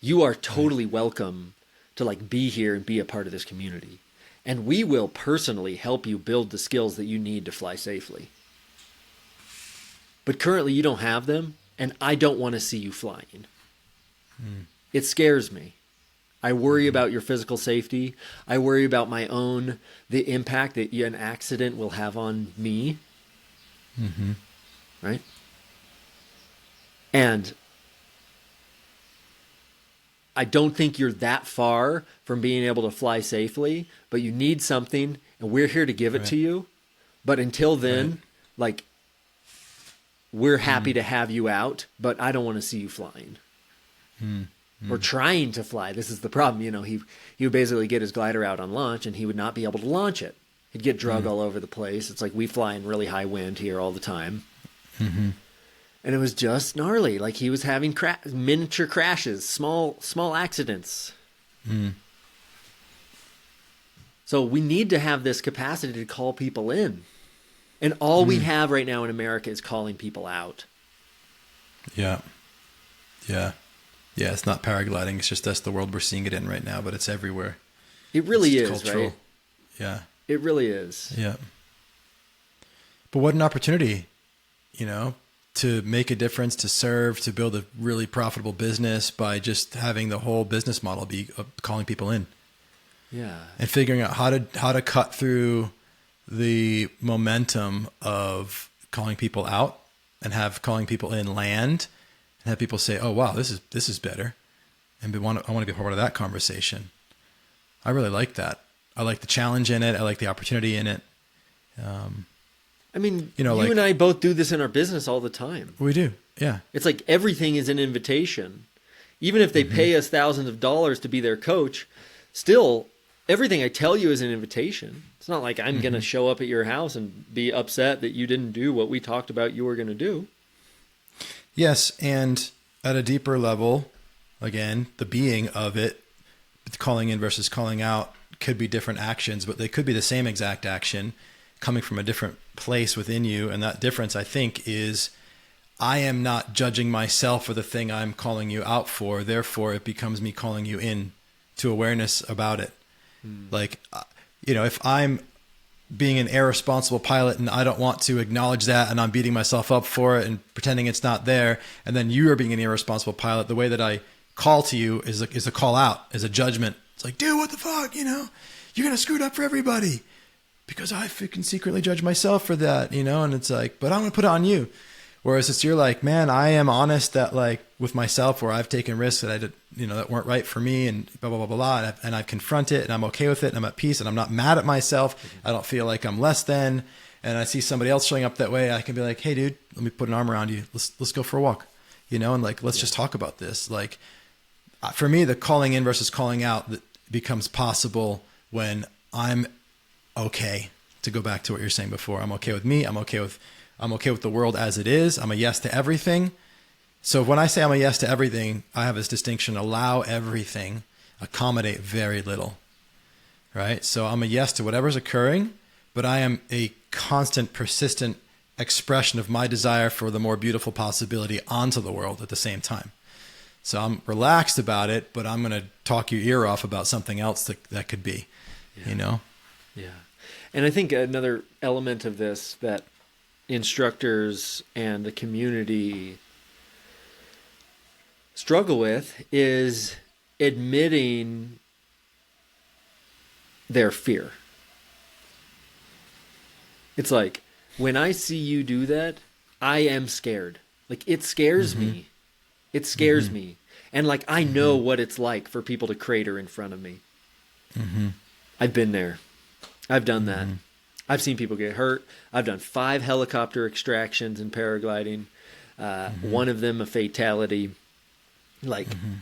You are totally welcome to be here and be a part of this community. And we will personally help you build the skills that you need to fly safely. But currently you don't have them, and I don't want to see you flying. It scares me. I worry about your physical safety. I worry about the impact that an accident will have on me. Right? And I don't think you're that far from being able to fly safely, but you need something, and we're here to give it to you. But until then, we're happy to have you out, but I don't want to see you flying. Or trying to fly. This is the problem. He would basically get his glider out on launch, and he would not be able to launch it. He'd get drug all over the place. It's like we fly in really high wind here all the time. And it was just gnarly. Like he was having miniature crashes, small accidents. So we need to have this capacity to call people in. And all we have right now in America is calling people out. Yeah. It's not paragliding. It's just that's the world we're seeing it in right now, but it's everywhere. It really is, cultural. right? Yeah. It really is. Yeah. But what an opportunity, to make a difference, to serve, to build a really profitable business by just having the whole business model be calling people in. Yeah. And figuring out how to cut through the momentum of calling people out and have calling people in land and have people say, "Oh, wow, this is better." And I want to be part of that conversation. I really like that. I like the challenge in it. I like the opportunity in it. You and I both do this in our business all the time. We do. Yeah. It's like everything is an invitation. Even if they pay us thousands of dollars to be their coach, still everything I tell you is an invitation. It's not like I'm going to show up at your house and be upset that you didn't do what we talked about you were going to do. Yes. And at a deeper level, again, the being of it, calling in versus calling out could be different actions, but they could be the same exact action coming from a different place within you. And that difference, I think, is I am not judging myself for the thing I'm calling you out for. Therefore, it becomes me calling you in to awareness about it. If I'm being an irresponsible pilot and I don't want to acknowledge that and I'm beating myself up for it and pretending it's not there, and then you are being an irresponsible pilot, the way that I call to you is a call out, is a judgment. It's like, dude, what the fuck? You're going to screw it up for everybody. Because I freaking secretly judge myself for that, and it's like, but I'm going to put it on you. Whereas you're like, man, I am honest that with myself where I've taken risks that I did, that weren't right for me and blah, blah, blah, blah, blah. And I've confronted it and I'm okay with it and I'm at peace and I'm not mad at myself. I don't feel like I'm less than. And I see somebody else showing up that way. I can be like, hey dude, let me put an arm around you. Let's go for a walk, and let's just talk about this. For me, the calling in versus calling out that becomes possible when I'm okay, to go back to what you're saying before. I'm okay with me. I'm okay with the world as it is. I'm a yes to everything. So when I say I'm a yes to everything, I have this distinction: allow everything, accommodate very little. Right? So I'm a yes to whatever's occurring, but I am a constant, persistent expression of my desire for the more beautiful possibility onto the world at the same time. So I'm relaxed about it, but I'm going to talk your ear off about something else that could be, Yeah. And I think another element of this that instructors and the community struggle with is admitting their fear. It's like, when I see you do that, I am scared. It scares me. It scares me. And I know what it's like for people to crater in front of me. I've been there. I've done that. I've seen people get hurt. I've done 5 helicopter extractions in paragliding. One of them a fatality.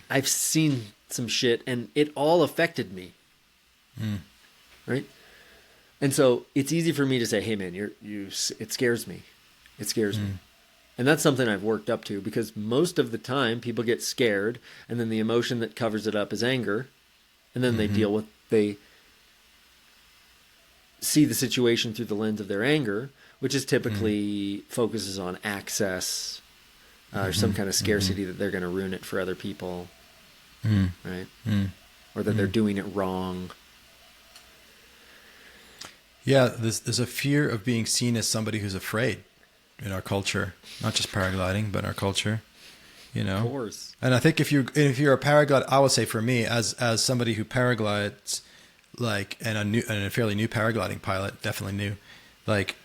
I've seen some shit and it all affected me. Right? And so it's easy for me to say, hey man, it scares me. It scares me. And that's something I've worked up to, because most of the time people get scared, and then the emotion that covers it up is anger. And then they see the situation through the lens of their anger, which is typically focuses on access, or some kind of scarcity that they're going to ruin it for other people. Right. Or that they're doing it wrong. Yeah, there's a fear of being seen as somebody who's afraid in our culture, not just paragliding, but our culture, you know. Of course. And I think if you're a paraglider, I would say for me, as somebody who paraglides, like, and a fairly new paragliding pilot, definitely new, like,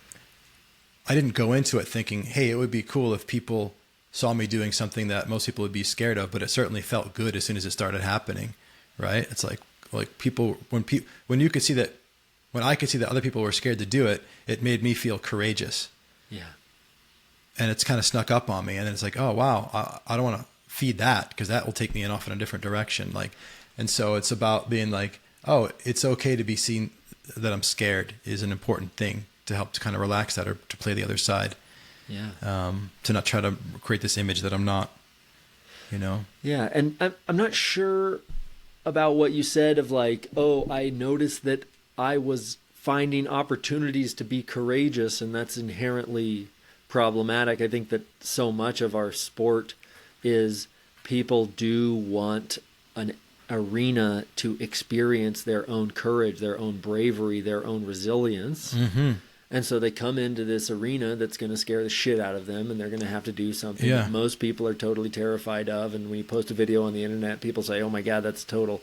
I didn't go into it thinking, hey, it would be cool if people saw me doing something that most people would be scared of, but it certainly felt good as soon as it started happening, right? It's like people, when you could see that. When I could see that other people were scared to do it, it made me feel courageous. Yeah. And it's kind of snuck up on me. And then it's like, oh, wow, I don't want to feed that, because that will take me off in a different direction. Like, and so it's about being like, oh, it's okay to be seen that I'm scared is an important thing to help to kind of relax that, or to play the other side. Yeah. To not try to create this image that I'm not, you know? Yeah. And I'm not sure about what you said of like, oh, I noticed that I was finding opportunities to be courageous, and that's inherently problematic. I think that so much of our sport is people do want an arena to experience their own courage, their own bravery, their own resilience. And so they come into this arena that's going to scare the shit out of them, and they're going to have to do something that most people are totally terrified of. And when you post a video on the internet, people say, oh my God, that's a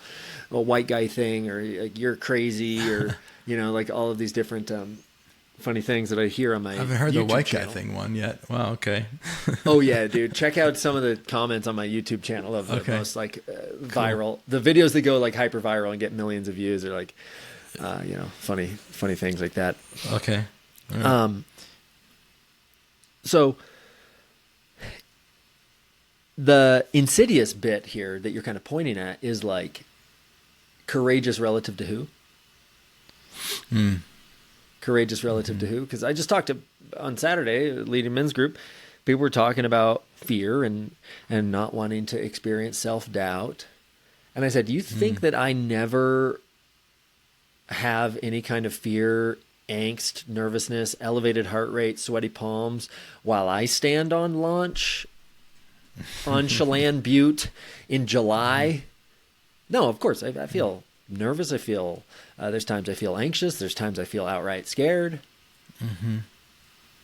white guy thing, or like, you're crazy, or, you know, like all of these different funny things that I hear on my I haven't heard YouTube the white channel. guy thing one yet. Wow, okay. Oh yeah, dude. Check out some of the comments on my YouTube channel of the most like viral, the videos that go like hyper viral and get millions of views, are like, you know, funny things like that. Okay. Right. So the insidious bit here that you're kind of pointing at is like courageous relative to who? Courageous relative to who? Because I just talked on Saturday, leading men's group, people were talking about fear and not wanting to experience self-doubt. And I said, do you think that I never have any kind of fear, angst, nervousness, elevated heart rate, sweaty palms while I stand on launch on Chelan Butte in July? No, of course. I feel nervous. I feel, there's times I feel anxious. There's times I feel outright scared.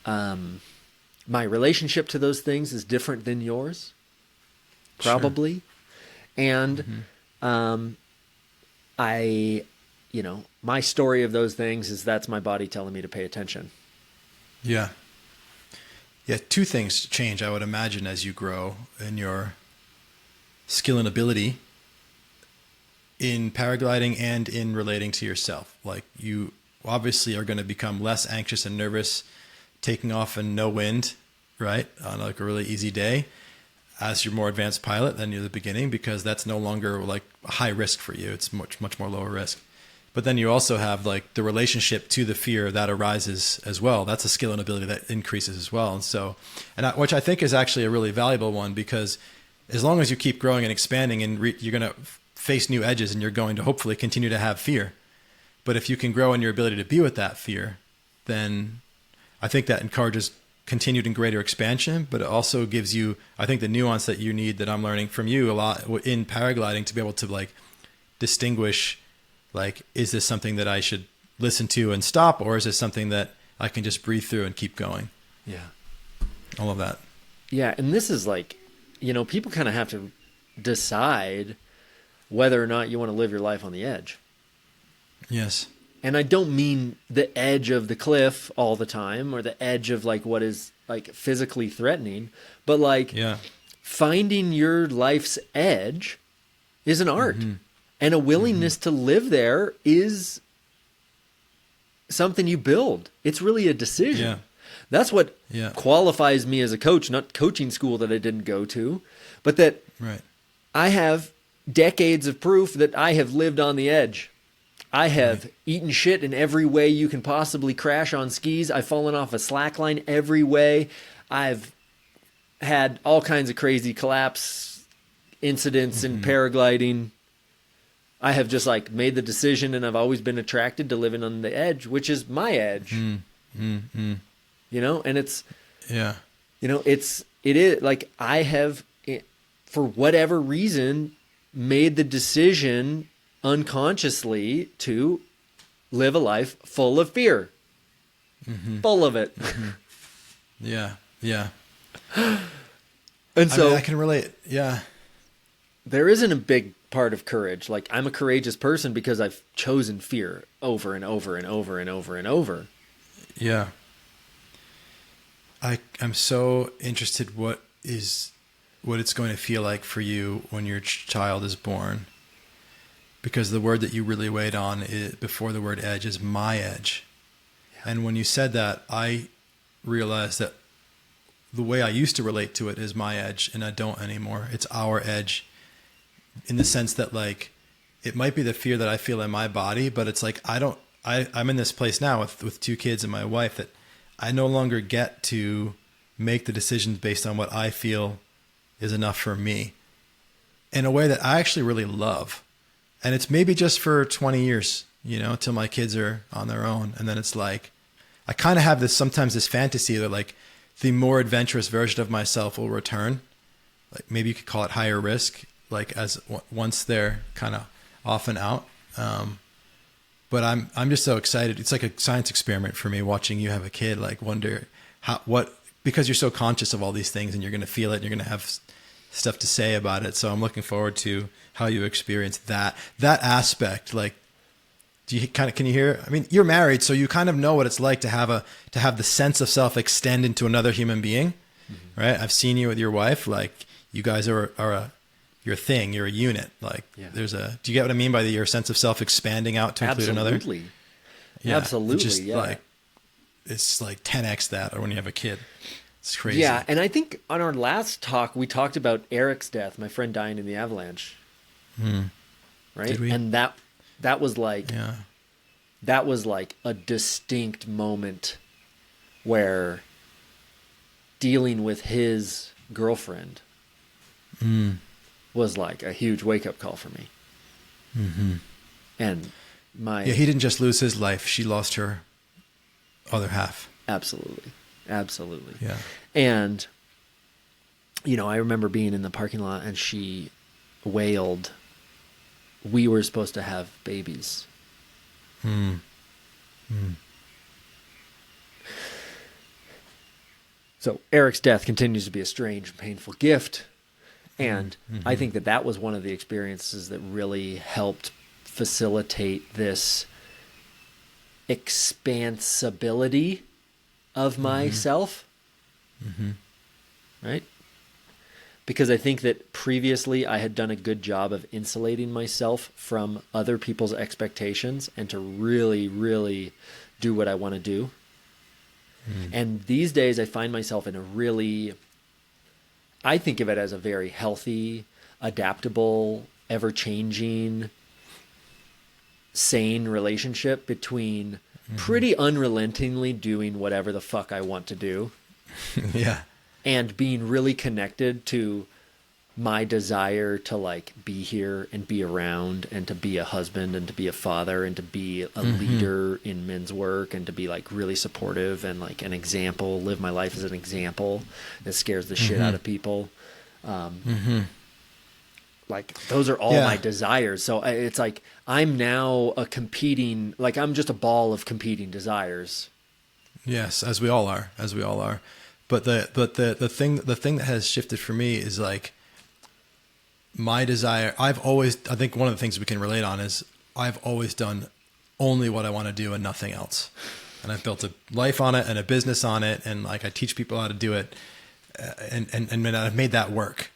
My relationship to those things is different than yours, probably. Sure. And you know, my story of those things is that's my body telling me to pay attention. Yeah. Yeah. Two things change, I would imagine, as you grow in your skill and ability in paragliding and in relating to yourself. Like, you obviously are going to become less anxious and nervous taking off in no wind, right? On like a really easy day, as you're more advanced pilot than you're at the beginning, because that's no longer like a high risk for you. It's much more lower risk. But then you also have like the relationship to the fear that arises as well. That's a skill and ability that increases as well. And so, which I think is actually a really valuable one, because as long as you keep growing and expanding, and you're going to face new edges, and you're going to hopefully continue to have fear. But if you can grow in your ability to be with that fear, then I think that encourages continued and greater expansion, but it also gives you, I think, the nuance that you need, that I'm learning from you a lot in paragliding, to be able to like distinguish, like, is this something that I should listen to and stop, or is this something that I can just breathe through and keep going? Yeah. All of that. Yeah. And this is like, you know, people kind of have to decide whether or not you want to live your life on the edge. Yes. And I don't mean the edge of the cliff all the time, or the edge of like what is like physically threatening, but like finding your life's edge is an art. And a willingness to live there is something you build. It's really a decision. Yeah. That's what qualifies me as a coach, not coaching school that I didn't go to, but that I have decades of proof that I have lived on the edge. I have eaten shit in every way you can possibly crash on skis. I've fallen off a slack line every way. I've had all kinds of crazy collapse incidents in paragliding. I have just like made the decision, and I've always been attracted to living on the edge, which is my edge. You know, and it's, Yeah. you know, it is like I have, for whatever reason, made the decision unconsciously to live a life full of fear. Full of it. Yeah. Yeah. And so I mean, I can relate. Yeah. there isn't a big part of courage. Like, I'm a courageous person because I've chosen fear over and over and over and over and over. Yeah. I'm so interested what it's going to feel like for you when your child is born. Because the word that you really weighed on before the word edge is my edge. Yeah. And when you said that, I realized that the way I used to relate to it is my edge, and I don't anymore. It's our edge, in the sense that, like, it might be the fear that I feel in my body, but it's like I'm in this place now with 2 kids and my wife that I no longer get to make the decisions based on what I feel is enough for me in a way that I actually really love. And it's maybe just for 20 years, you know, till my kids are on their own. And then it's like, I kind of have sometimes this fantasy that, like, the more adventurous version of myself will return. Like, maybe you could call it higher risk, like, as once they're kind of off and out. But I'm just so excited. It's like a science experiment for me watching you have a kid, like, wonder because you're so conscious of all these things and you're going to feel it and you're going to have stuff to say about it. So I'm looking forward to how you experience that aspect. Like, can you hear? I mean, you're married, so you kind of know what it's like to have the sense of self extend into another human being, right? I've seen you with your wife. Like, you guys are you're a thing. You're a unit. Like, yeah. Do you get what I mean by your sense of self expanding out to include another? Absolutely. Yeah, Absolutely. just yeah. like, it's like 10x that, or when you have a kid. It's crazy. Yeah, and I think on our last talk we talked about Eric's death, my friend dying in the avalanche. Right? Did we? And that was like, Yeah. that was like a distinct moment where dealing with his girlfriend was like a huge wake-up call for me. And he didn't just lose his life, she lost her other half. Absolutely. Yeah. And, you know, I remember being in the parking lot and she wailed, "We were supposed to have babies." So Eric's death continues to be a strange and painful gift. And I think that was one of the experiences that really helped facilitate this expansibility of myself. Right? Because I think that previously I had done a good job of insulating myself from other people's expectations and to really, really do what I want to do. And these days I find myself in I think of it as a very healthy, adaptable, ever-changing, sane relationship between pretty unrelentingly doing whatever the fuck I want to do. Yeah. And being really connected to my desire to, like, be here and be around and to be a husband and to be a father and to be a leader in men's work and to be, like, really supportive and, like, an example, live my life as an example that scares the shit out of people. Like, those are all my desires. So it's like I'm now I'm just a ball of competing desires. Yes, as we all are. But the thing that has shifted for me is, like, my desire. I think one of the things we can relate on is I've always done only what I want to do and nothing else. And I've built a life on it and a business on it. And, like, I teach people how to do it. And I've made that work.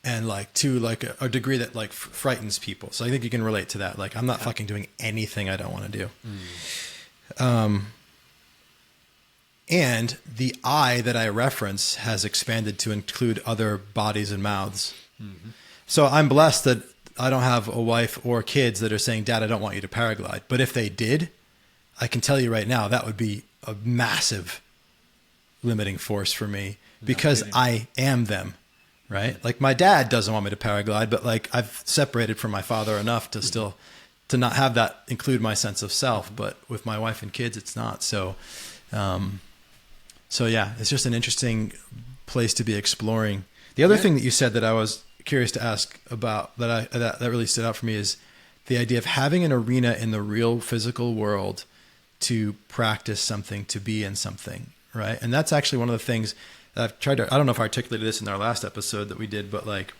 And, like, to, like, a degree that, like, frightens people. So I think you can relate to that. Like, I'm not fucking doing anything I don't want to do. And the I that I reference has expanded to include other bodies and mouths. So I'm blessed that I don't have a wife or kids that are saying, Dad, I don't want you to paraglide. But if they did, I can tell you right now, that would be a massive limiting force for me because I am them, right? Like my dad doesn't want me to paraglide, but like I've separated from my father enough to still, to not have that include my sense of self. But with my wife and kids, it's not. So yeah, it's just an interesting place to be exploring. The other thing that you said that I was curious to ask about that really stood out for me is the idea of having an arena in the real physical world to practice something, to be in something, right? And that's actually one of the things that I've tried to, I don't know if I articulated this in our last episode that we did, but like,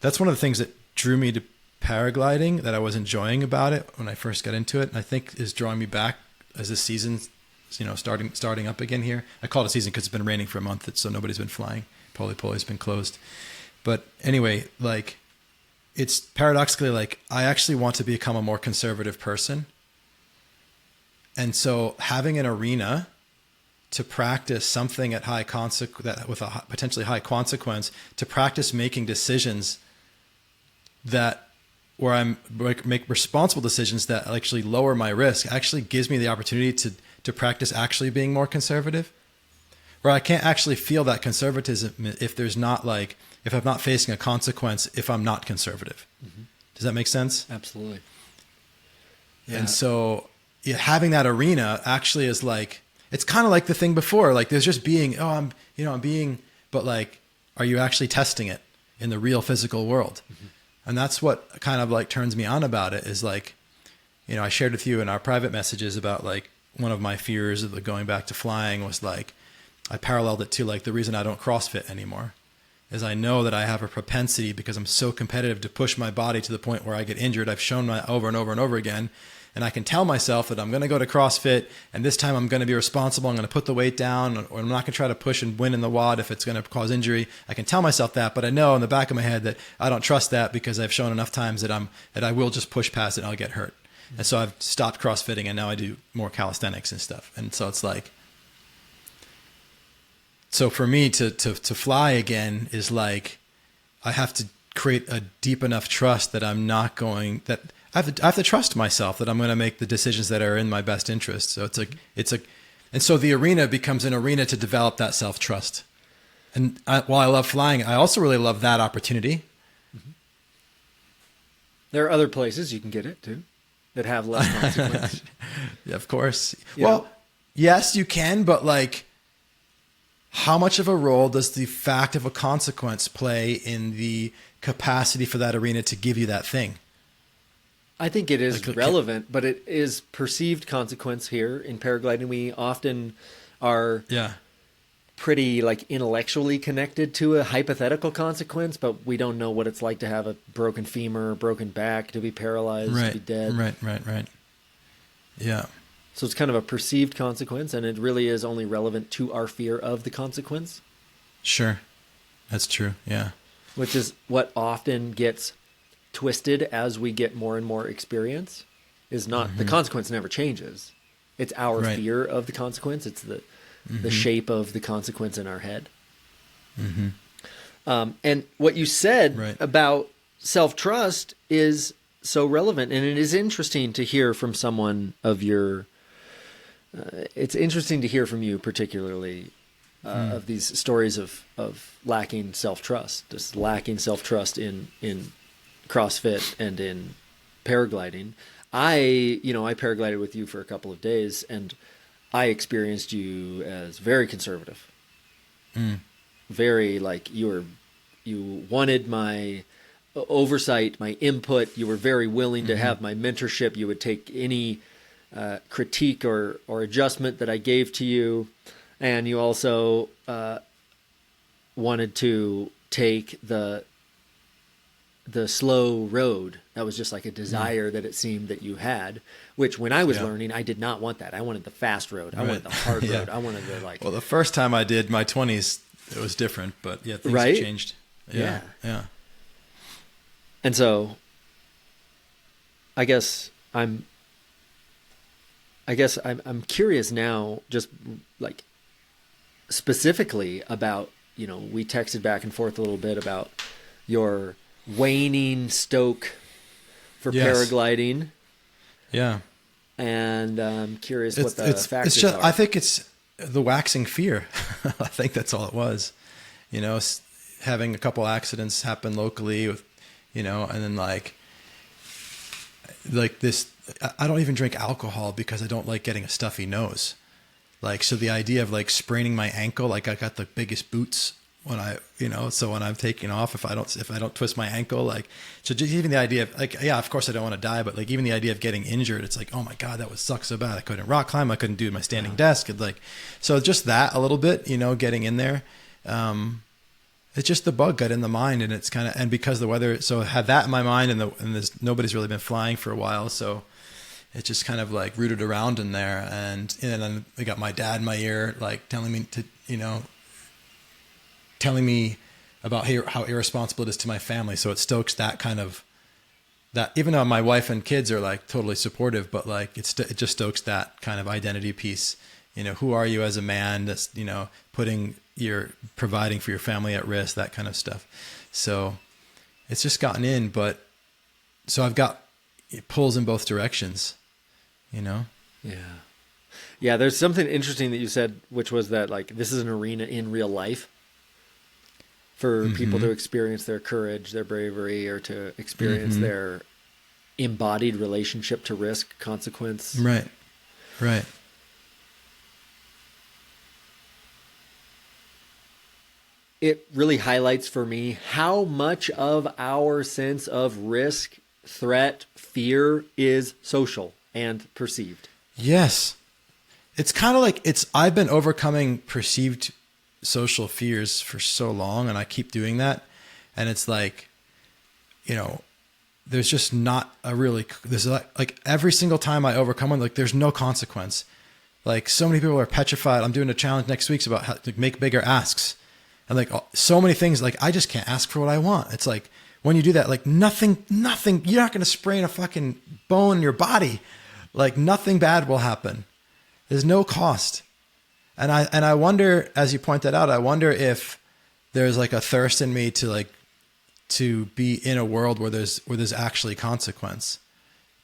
that's one of the things that drew me to paragliding, that I was enjoying about it when I first got into it. And I think is drawing me back as this season, starting up again here. I call it a season because it's been raining for a month. So nobody's been flying. Polypoly's been closed. But anyway, like it's paradoxically like I actually want to become a more conservative person. And so having an arena to practice something at high with a potentially high consequence, to practice making decisions where I'm make responsible decisions that actually lower my risk, actually gives me the opportunity to practice actually being more conservative. Where I can't actually feel that conservatism if I'm not facing a consequence, if I'm not conservative. Mm-hmm. Does that make sense? Absolutely. Yeah. And so having that arena actually is like, it's kind of like the thing before, like there's just being, I'm being, but like, are you actually testing it in the real physical world? Mm-hmm. And that's what kind of like turns me on about it is like, I shared with you in our private messages about like one of my fears of going back to flying was like, I paralleled it to like the reason I don't CrossFit anymore is I know that I have a propensity because I'm so competitive to push my body to the point where I get injured. I've shown that over and over and over again. And I can tell myself that I'm going to go to CrossFit and this time I'm going to be responsible. I'm going to put the weight down or I'm not going to try to push and win in the WOD if it's going to cause injury. I can tell myself that, but I know in the back of my head that I don't trust that because I've shown enough times that I will just push past it and I'll get hurt. And so I've stopped CrossFitting and now I do more calisthenics and stuff. And so it's like, so for me to fly again is like, I have to create a deep enough trust that I'm not going, that I have to trust myself that I'm going to make the decisions that are in my best interest. So and so the arena becomes an arena to develop that self-trust. And while I love flying, I also really love that opportunity. Mm-hmm. There are other places you can get it too that have less consequence. Yeah, of course. Well, yes, you can, but like, how much of a role does the fact of a consequence play in the capacity for that arena to give you that thing? I think it is relevant, but it is perceived consequence here in paragliding. We often are pretty like intellectually connected to a hypothetical consequence, but we don't know what it's like to have a broken femur, broken back, to be paralyzed, to be dead. Right. Yeah. So it's kind of a perceived consequence, and it really is only relevant to our fear of the consequence. Sure. That's true. Yeah. Which is what often gets twisted as we get more and more experience. Is not the consequence never changes. It's our fear of the consequence. It's the shape of the consequence in our head. Mm-hmm. And what you said about self-trust is so relevant, and it is interesting to hear from someone of your it's interesting to hear from you particularly of these stories of lacking self-trust, just lacking self-trust in CrossFit and in paragliding. I paraglided with you for a couple of days and I experienced you as very conservative. Very like you wanted my oversight, my input. You were very willing to have my mentorship. You would take any critique or adjustment that I gave to you. And you also wanted to take the slow road. That was just like a desire that it seemed that you had, which when I was learning, I did not want that. I wanted the fast road. I wanted the hard road. I wanted the like... Well, the first time I did my 20s, it was different, but things have changed. Yeah. And so I guess I'm curious now, just like specifically about, we texted back and forth a little bit about your waning stoke for paragliding. Yeah. And I'm curious what the factors are. I think it's the waxing fear. I think that's all it was. Having a couple accidents happen locally with, and then like this, I don't even drink alcohol because I don't like getting a stuffy nose. Like, so the idea of like spraining my ankle, like I got the biggest boots when so when I'm taking off, if I don't twist my ankle, like, so just even the idea of like, yeah, of course I don't want to die, but like even the idea of getting injured, it's like, oh my God, that would suck so bad. I couldn't rock climb. I couldn't do my standing desk. Like, so just that a little bit, getting in there. It's just the bug got in the mind, and it's kind of, and because the weather, so I had that in my mind, and nobody's really been flying for a while. So it just kind of like rooted around in there. And then I got my dad in my ear, like telling me about how irresponsible it is to my family. So it stokes that kind of, that, even though my wife and kids are like totally supportive, but like it just stokes that kind of identity piece. Who are you as a man that's, providing for your family at risk, that kind of stuff. So it's just gotten in, but so I've got pulls in both directions, Yeah. Yeah. There's something interesting that you said, which was that like, this is an arena in real life for people to experience their courage, their bravery, or to experience their embodied relationship to risk, consequence. Right. It really highlights for me how much of our sense of risk, threat, fear is social and perceived. Yes. It's kind of like I've been overcoming perceived social fears for so long, and I keep doing that. And it's like, there's just not there's like every single time I overcome one, like there's no consequence. Like so many people are petrified. I'm doing a challenge next week about how to make bigger asks. And like so many things, like I just can't ask for what I want. It's like when you do that, like nothing, you're not going to sprain a fucking bone in your body. Like nothing bad will happen. There's no cost. And I wonder, as you point that out, I wonder if there's like a thirst in me to be in a world where there's actually consequence,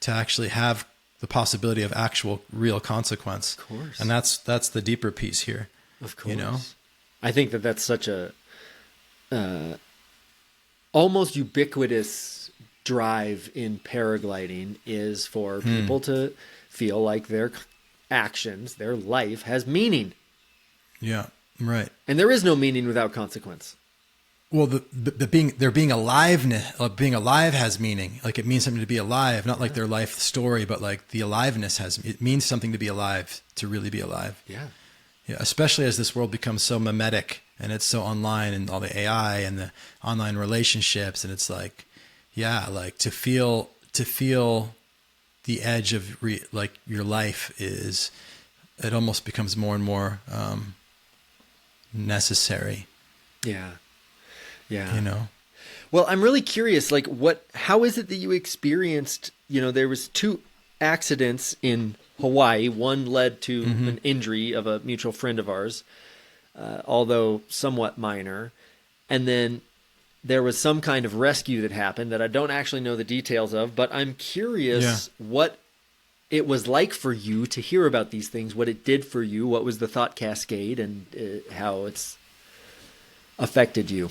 to actually have the possibility of actual real consequence. Of course. And that's the deeper piece here. Of course. I think that's such a almost ubiquitous drive in paragliding is for people to feel like their actions, their life has meaning. Yeah, right. And there is no meaning without consequence. Well, being alive has meaning. Like it means something to be alive, not like their life story, but like the aliveness it means something to be alive, to really be alive. Yeah. Yeah, especially as this world becomes so mimetic and it's so online and all the AI and the online relationships, and it's like, yeah, like to feel the edge of like your life it almost becomes more and more necessary. Yeah. Yeah. Well, I'm really curious, like how is it that you experienced, there was 2 accidents in Hawaii. One led to an injury of a mutual friend of ours, although somewhat minor. And then there was some kind of rescue that happened that I don't actually know the details of, but I'm curious what it was like for you to hear about these things, what it did for you, what was the thought cascade, and how it's affected you.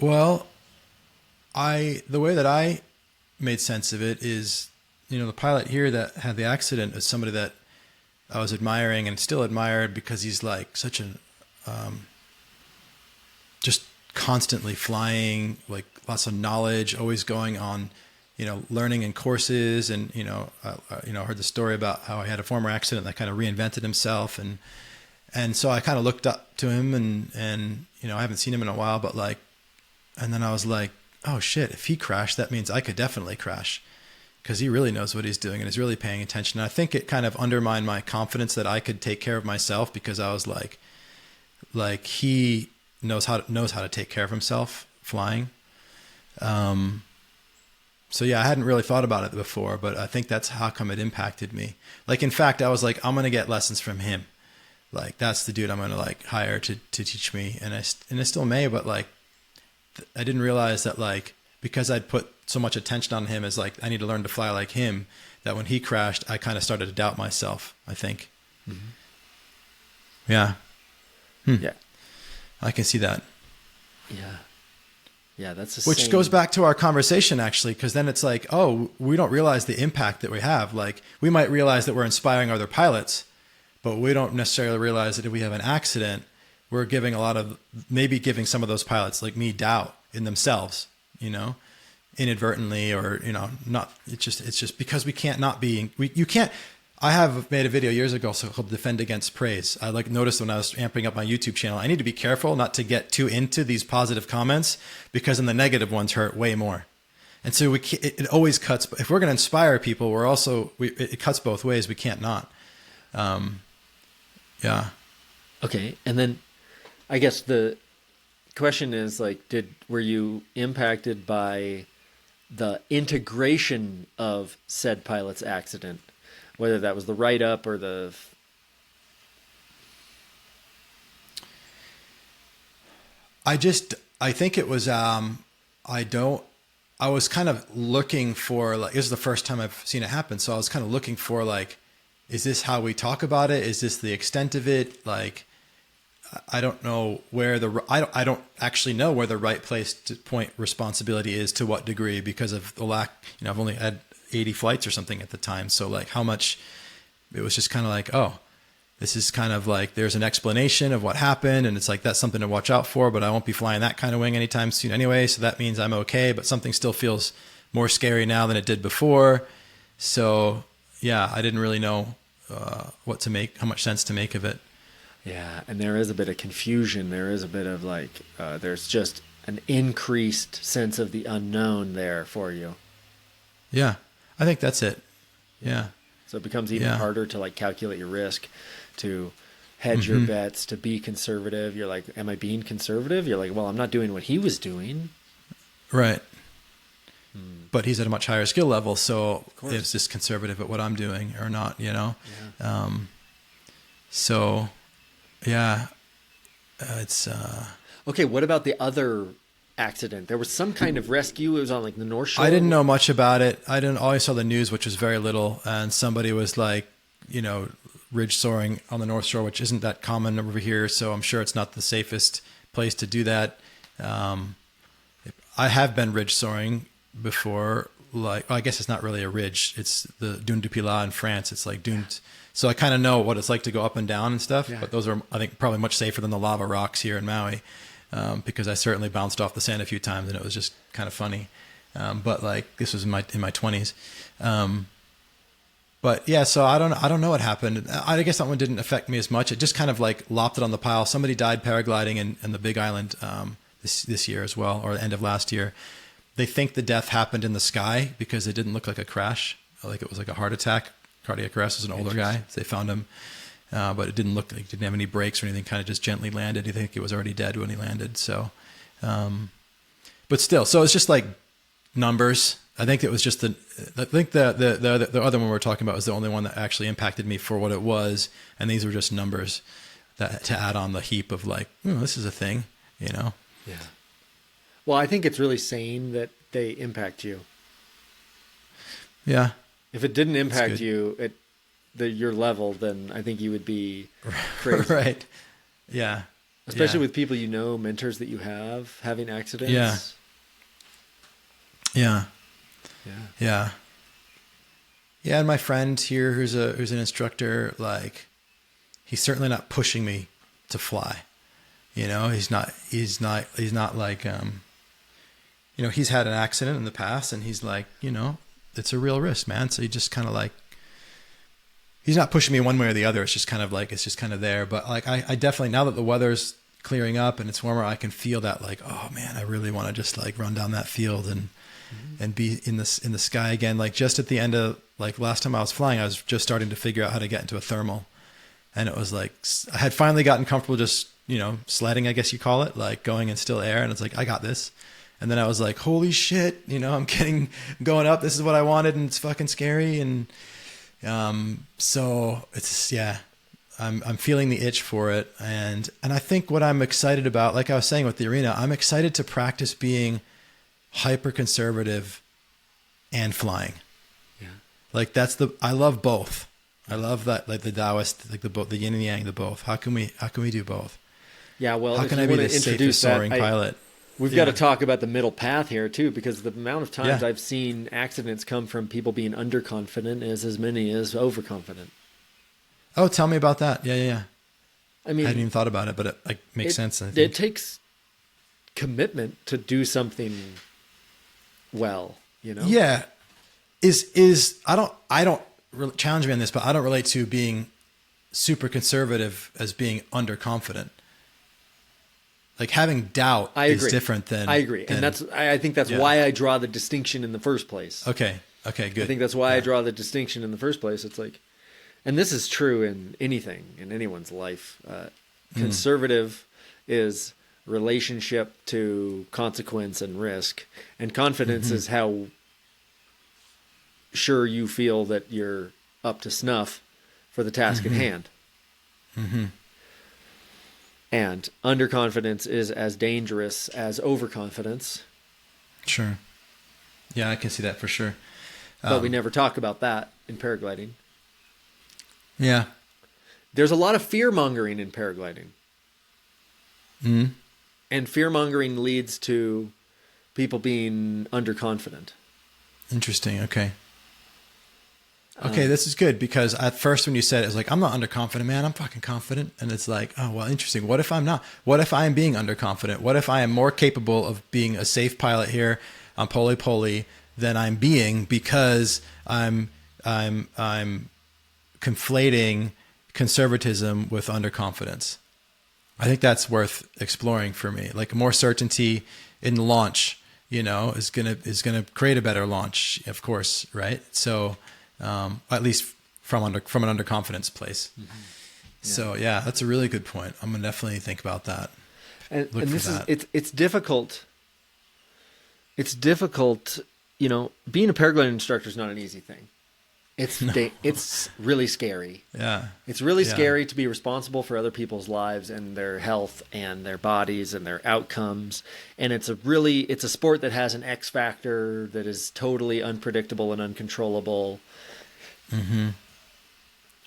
Well, the way that I made sense of it is, the pilot here that had the accident is somebody that I was admiring and still admired because he's like such an, just constantly flying, like lots of knowledge, always going on, learning in courses. And, I heard the story about how he had a former accident that kind of reinvented himself. And so I kind of looked up to him and, I haven't seen him in a while, but and then I was like, oh shit, if he crashed, that means I could definitely crash, because he really knows what he's doing and is really paying attention. And I think it kind of undermined my confidence that I could take care of myself, because I was like he knows how to take care of himself flying. So yeah, I hadn't really thought about it before, but I think that's how come it impacted me. Like, in fact, I was like, I'm going to get lessons from him. Like, that's the dude I'm going to hire to teach me. And I still may, but I didn't realize that like, because I'd put so much attention on him as like, I need to learn to fly like him, that when he crashed, I kind of started to doubt myself, I think. Mm-hmm. Yeah. Yeah. I can see that. Yeah. Yeah, that's the Which same. goes back to our conversation, actually, because then it's like, oh, we don't realize the impact that we have. Like, we might realize that we're inspiring other pilots, but we don't necessarily realize that if we have an accident, we're giving giving some of those pilots, like me, doubt in themselves, you know, inadvertently, or, you know, not. It's just because we can't not be. You can't. I have made a video years ago called Defend Against Praise. I noticed when I was amping up my YouTube channel, I need to be careful not to get too into these positive comments, because then the negative ones hurt way more. And so it always cuts. If we're going to inspire people, it cuts both ways. We can't not. Yeah. Okay. And then I guess the question is like, were you impacted by the integration of said pilot's accident? Whether that was the write-up or the... I think it was, I was kind of looking for, like, this is the first time I've seen it happen. So I was kind of looking for, like, is this how we talk about it? Is this the extent of it? Like, I don't know where I don't actually know where the right place to point responsibility is, to what degree, because of the lack, you know, I've only had 80 flights or something at the time. So like, how much, it was just kind of like, oh, this is kind of like, there's an explanation of what happened. And it's like, that's something to watch out for, but I won't be flying that kind of wing anytime soon anyway. So that means I'm okay, but something still feels more scary now than it did before. So yeah, I didn't really know what to make, how much sense to make of it. Yeah. And there is a bit of confusion. There is a bit of like, there's just an increased sense of the unknown there for you. Yeah. I think that's it. Yeah. So it becomes even harder to like calculate your risk, to hedge your bets, to be conservative. You're like, am I being conservative? You're like, well, I'm not doing what he was doing. Right. But he's at a much higher skill level. So it's just conservative at what I'm doing or not, you know? Yeah. So yeah, it's, okay. What about the other accident? There was some kind of rescue. It was on like the North Shore. I didn't know much about it. I always saw the news, which was very little. And somebody was like, you know, ridge soaring on the North Shore, which isn't that common over here. So I'm sure it's not the safest place to do that. I have been ridge soaring before. Like, well, I guess it's not really a ridge. It's the Dune du Pilat in France. It's like dunes. So I kind of know what it's like to go up and down and stuff. Yeah. But those are, I think, probably much safer than the lava rocks here in Maui. Because I certainly bounced off the sand a few times and it was just kind of funny. But like, this was in my 20s. But yeah, so I don't know what happened. I guess that one didn't affect me as much. It just kind of like lopped it on the pile. Somebody died paragliding in the Big Island, this year as well, or the end of last year. They think the death happened in the sky because it didn't look like a crash. Like it was like a heart attack, cardiac arrest. It was an older guy. So they found him. But it didn't look like, didn't have any brakes or anything, kind of just gently landed. You think it was already dead when he landed. So, but still, so it's just like numbers. I think it was just the other one we were talking about was the only one that actually impacted me for what it was. And these were just numbers that to add on the heap of like, oh, this is a thing, you know? Yeah. Well, I think it's really sane that they impact you. Yeah. If it didn't impact you at your level, then I think you would be crazy. Right. Yeah. Especially with people you know, mentors that you have having accidents. Yeah. Yeah. Yeah. Yeah. Yeah. And my friend here, who's an instructor, like, he's certainly not pushing me to fly. You know, he's not like, you know, he's had an accident in the past and he's like, you know, it's a real risk, man. So he just kind of like, he's not pushing me one way or the other. It's just kind of like, it's just kind of there. But like, I definitely, now that the weather's clearing up and it's warmer, I can feel that like, oh man, I really want to just like run down that field and be in the sky again. Like just at the end of like last time I was flying, I was just starting to figure out how to get into a thermal. And it was like, I had finally gotten comfortable just, you know, sledding, I guess you call it, like going in still air. And it's like, I got this. And then I was like, holy shit, you know, I'm going up. This is what I wanted. And it's fucking scary. And, so it's, yeah, I'm feeling the itch for it. And I think what I'm excited about, like I was saying with the arena, I'm excited to practice being hyper conservative and flying. Yeah. Like I love both. I love that, like the Taoist, like the yin and yang, the both. How can we do both? Yeah. Well, how can I be the safest soaring pilot? We've got to talk about the middle path here too, because the amount of times I've seen accidents come from people being underconfident is as many as overconfident. Oh, tell me about that. Yeah. I mean, I hadn't even thought about it, but it makes sense. I think. It takes commitment to do something well, you know? Yeah. I don't really challenge me on this, but I don't relate to being super conservative as being underconfident. Like having doubt is different than. I agree. And I think that's why I draw the distinction in the first place. Okay, good. I think that's why I draw the distinction in the first place. It's like, and this is true in anything, in anyone's life. Conservative is relationship to consequence and risk, and confidence is how sure you feel that you're up to snuff for the task at hand. And underconfidence is as dangerous as overconfidence. Sure. Yeah, I can see that for sure. But we never talk about that in paragliding. Yeah. There's a lot of fear-mongering in paragliding. And fear-mongering leads to people being underconfident. Interesting. Okay. This is good, because at first when you said it, was like, I'm not underconfident, man. I'm fucking confident. And it's like, oh, well, interesting. What if I'm not? What if I am being underconfident? What if I am more capable of being a safe pilot here on Poly than I'm being, because I'm conflating conservatism with underconfidence? I think that's worth exploring for me. Like more certainty in the launch, is gonna create a better launch, of course, right? So at least from an underconfidence place. So that's a really good point. I'm gonna definitely think about that. And it's difficult. It's difficult. Being a paragliding instructor is not an easy thing. It's really scary. Yeah. It's really scary to be responsible for other people's lives and their health and their bodies and their outcomes. And it's a sport that has an X factor that is totally unpredictable and uncontrollable.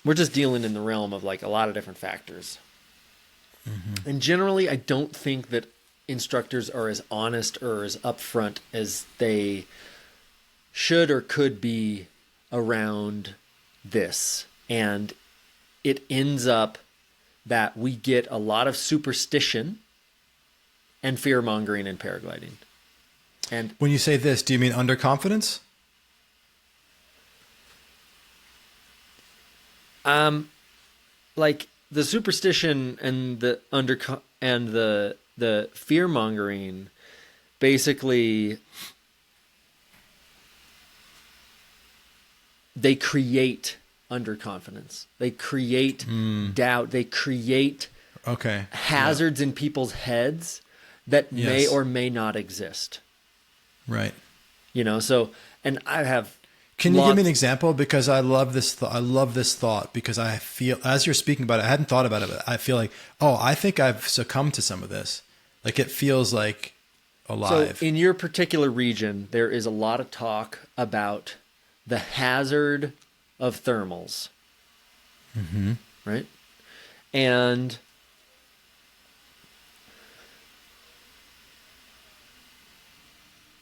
We're just dealing in the realm of like a lot of different factors. And generally, I don't think that instructors are as honest or as upfront as they should or could be around this. And it ends up that we get a lot of superstition and fear-mongering in paragliding. And when you say this, do you mean underconfidence? Like the superstition and the the fear-mongering basically, they create underconfidence. They create doubt. They create hazards in people's heads that may or may not exist. Right. And I have. Can you give me an example? Because I love this. I love this thought, because I feel, as you're speaking about it, I hadn't thought about it, but I feel like, I think I've succumbed to some of this. Like it feels like alive. So in your particular region, there is a lot of talk about the hazard of thermals. Right? And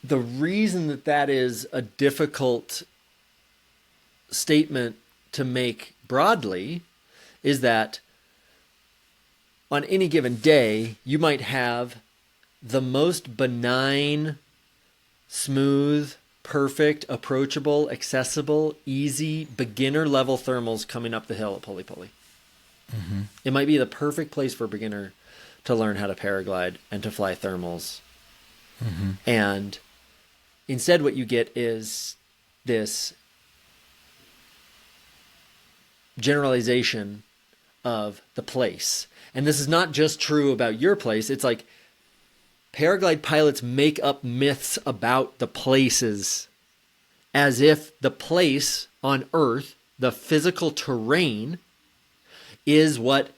the reason that is a difficult statement to make broadly is that on any given day, you might have the most benign, smooth, perfect, approachable, accessible, easy, beginner level thermals coming up the hill at Poly. It might be the perfect place for a beginner to learn how to paraglide and to fly thermals. And instead what you get is this generalization of the place. And this is not just true about your place. It's like paraglide pilots make up myths about the places as if the place on Earth, the physical terrain, is what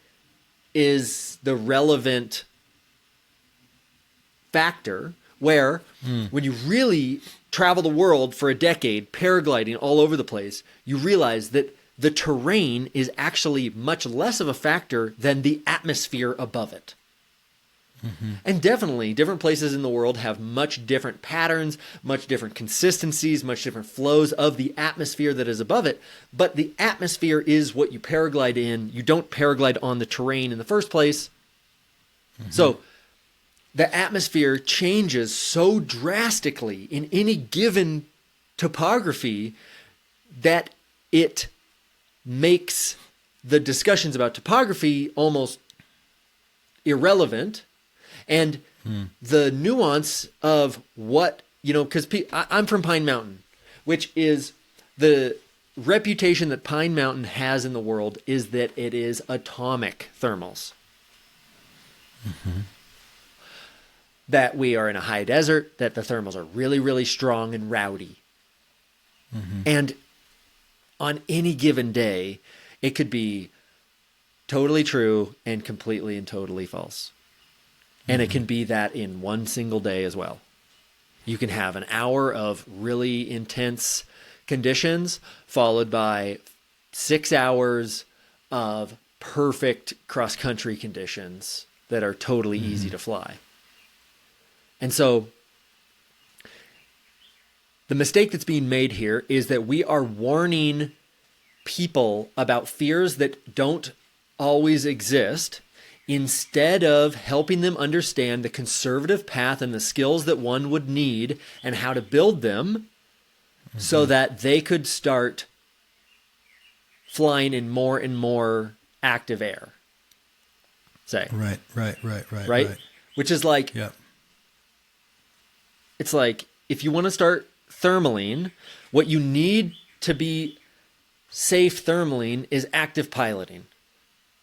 is the relevant factor, where when you really travel the world for a decade, paragliding all over the place, you realize that the terrain is actually much less of a factor than the atmosphere above it. And definitely different places in the world have much different patterns, much different consistencies, much different flows of the atmosphere that is above it. But the atmosphere is what you paraglide in. You don't paraglide on the terrain in the first place. So the atmosphere changes so drastically in any given topography that it makes the discussions about topography almost irrelevant. And the nuance of what, because I'm from Pine Mountain, which is the reputation that Pine Mountain has in the world is that it is atomic thermals. That we are in a high desert, that the thermals are really, really strong and rowdy. And on any given day, it could be totally true and completely and totally false. And it can be that in one single day as well. You can have an hour of really intense conditions followed by 6 hours of perfect cross-country conditions that are totally easy to fly. And so the mistake that's being made here is that we are warning people about fears that don't always exist, instead of helping them understand the conservative path and the skills that one would need and how to build them so that they could start flying in more and more active air. Say. Right? Which is like, it's like, if you want to start thermaling, what you need to be safe thermaling is active piloting.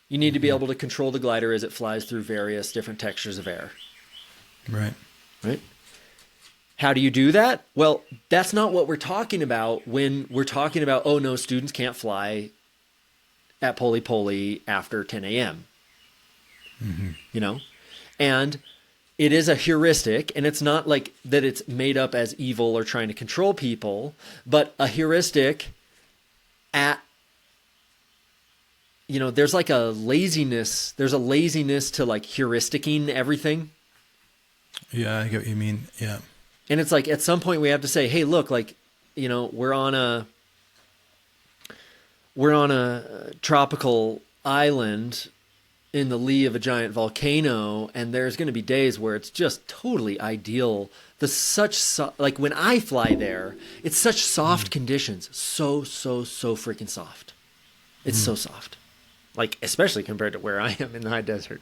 You need to be able to control the glider as it flies through various different textures of air. Right. How do you do that? Well, that's not what we're talking about when we're talking about, oh no, students can't fly at Poly after 10 a.m. And it is a heuristic, and it's not like that it's made up as evil or trying to control people, but a heuristic at, there's like a laziness. There's a laziness to like heuristicing everything. Yeah, I get what you mean. Yeah. And it's like at some point we have to say, hey, look, like, we're on a tropical island in the lee of a giant volcano, and there's going to be days where it's just totally ideal. Like when I fly there, it's such soft conditions. So freaking soft. It's so soft. Like, especially compared to where I am in the high desert,